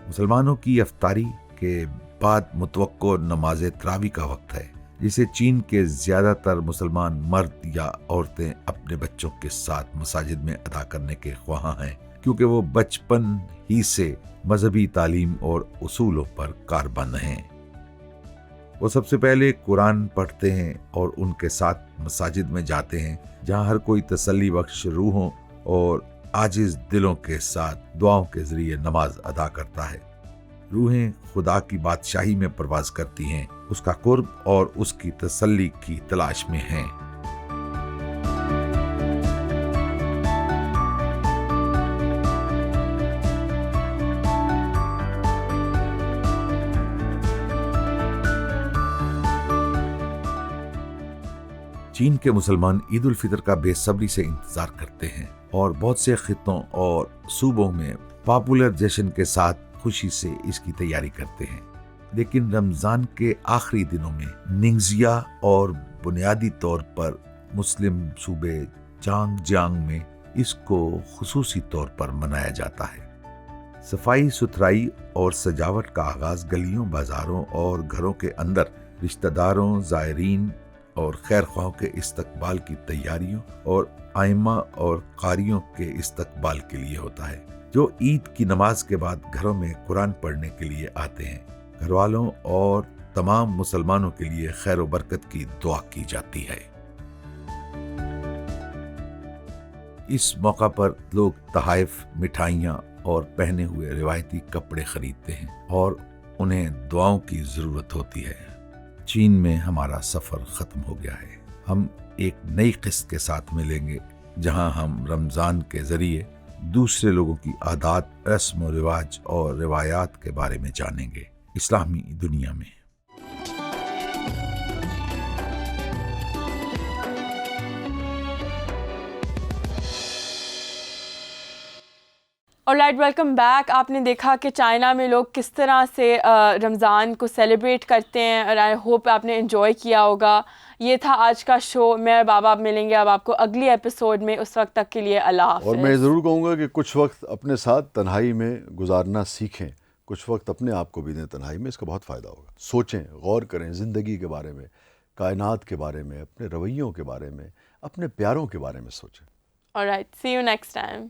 مسلمانوں کی افطاری کے بعد متوقع نماز تراویح کا وقت ہے، جسے چین کے زیادہ تر مسلمان مرد یا عورتیں اپنے بچوں کے ساتھ مساجد میں ادا کرنے کے خواہاں ہیں، کیونکہ وہ بچپن ہی سے مذہبی تعلیم اور اصولوں پر کاربند ہیں۔ وہ سب سے پہلے قرآن پڑھتے ہیں اور ان کے ساتھ مساجد میں جاتے ہیں، جہاں ہر کوئی تسلی بخش روحوں اور عاجز دلوں کے ساتھ دعاؤں کے ذریعے نماز ادا کرتا ہے۔ روحیں خدا کی بادشاہی میں پرواز کرتی ہیں، اس کا قرب اور اس کی تسلی کی تلاش میں ہیں۔ چین کے مسلمان عید الفطر کا بے صبری سے انتظار کرتے ہیں اور بہت سے خطوں اور صوبوں میں پاپولر جشن کے ساتھ خوشی سے اس کی تیاری کرتے ہیں، لیکن رمضان کے آخری دنوں میں ننگزیا اور بنیادی طور پر مسلم صوبے چانگ جیانگ میں اس کو خصوصی طور پر منایا جاتا ہے۔ صفائی ستھرائی اور سجاوٹ کا آغاز گلیوں، بازاروں اور گھروں کے اندر رشتہ داروں، زائرین اور خیر خواہوں کے استقبال کی تیاریوں اور ائمہ اور قاریوں کے استقبال کے لیے ہوتا ہے، جو عید کی نماز کے بعد گھروں میں قرآن پڑھنے کے لیے آتے ہیں۔ گھر والوں اور تمام مسلمانوں کے لیے خیر و برکت کی دعا کی جاتی ہے۔ اس موقع پر لوگ تحائف، مٹھائیاں اور پہنے ہوئے روایتی کپڑے خریدتے ہیں اور انہیں دعاؤں کی ضرورت ہوتی ہے۔ چین میں ہمارا سفر ختم ہو گیا ہے۔ ہم ایک نئی قسط کے ساتھ ملیں گے، جہاں ہم رمضان کے ذریعے دوسرے لوگوں کی عادات، رسم و رواج اور روایات کے بارے میں جانیں گے۔ اسلامی دنیا میں آلرائٹ، ویلکم بیک۔ آپ نے دیکھا کہ چائنا میں لوگ کس طرح سے رمضان کو سیلیبریٹ کرتے ہیں، اور آئی ہوپ آپ نے انجوائے کیا ہوگا۔ یہ تھا آج کا شو۔ میں اور بابا ملیں گے اب آپ کو اگلی ایپیسوڈ میں، اس وقت تک کے لیے اللہ حافظ۔ اور میں ضرور کہوں گا کہ کچھ وقت اپنے ساتھ تنہائی میں گزارنا سیکھیں، کچھ وقت اپنے آپ کو بھی دیں تنہائی میں، اس کا بہت فائدہ ہوگا۔ سوچیں، غور کریں زندگی کے بارے میں، کائنات کے بارے میں، اپنے رویوں کے بارے میں، اپنے پیاروں کے بارے میں سوچیں۔ Alright, see you next time.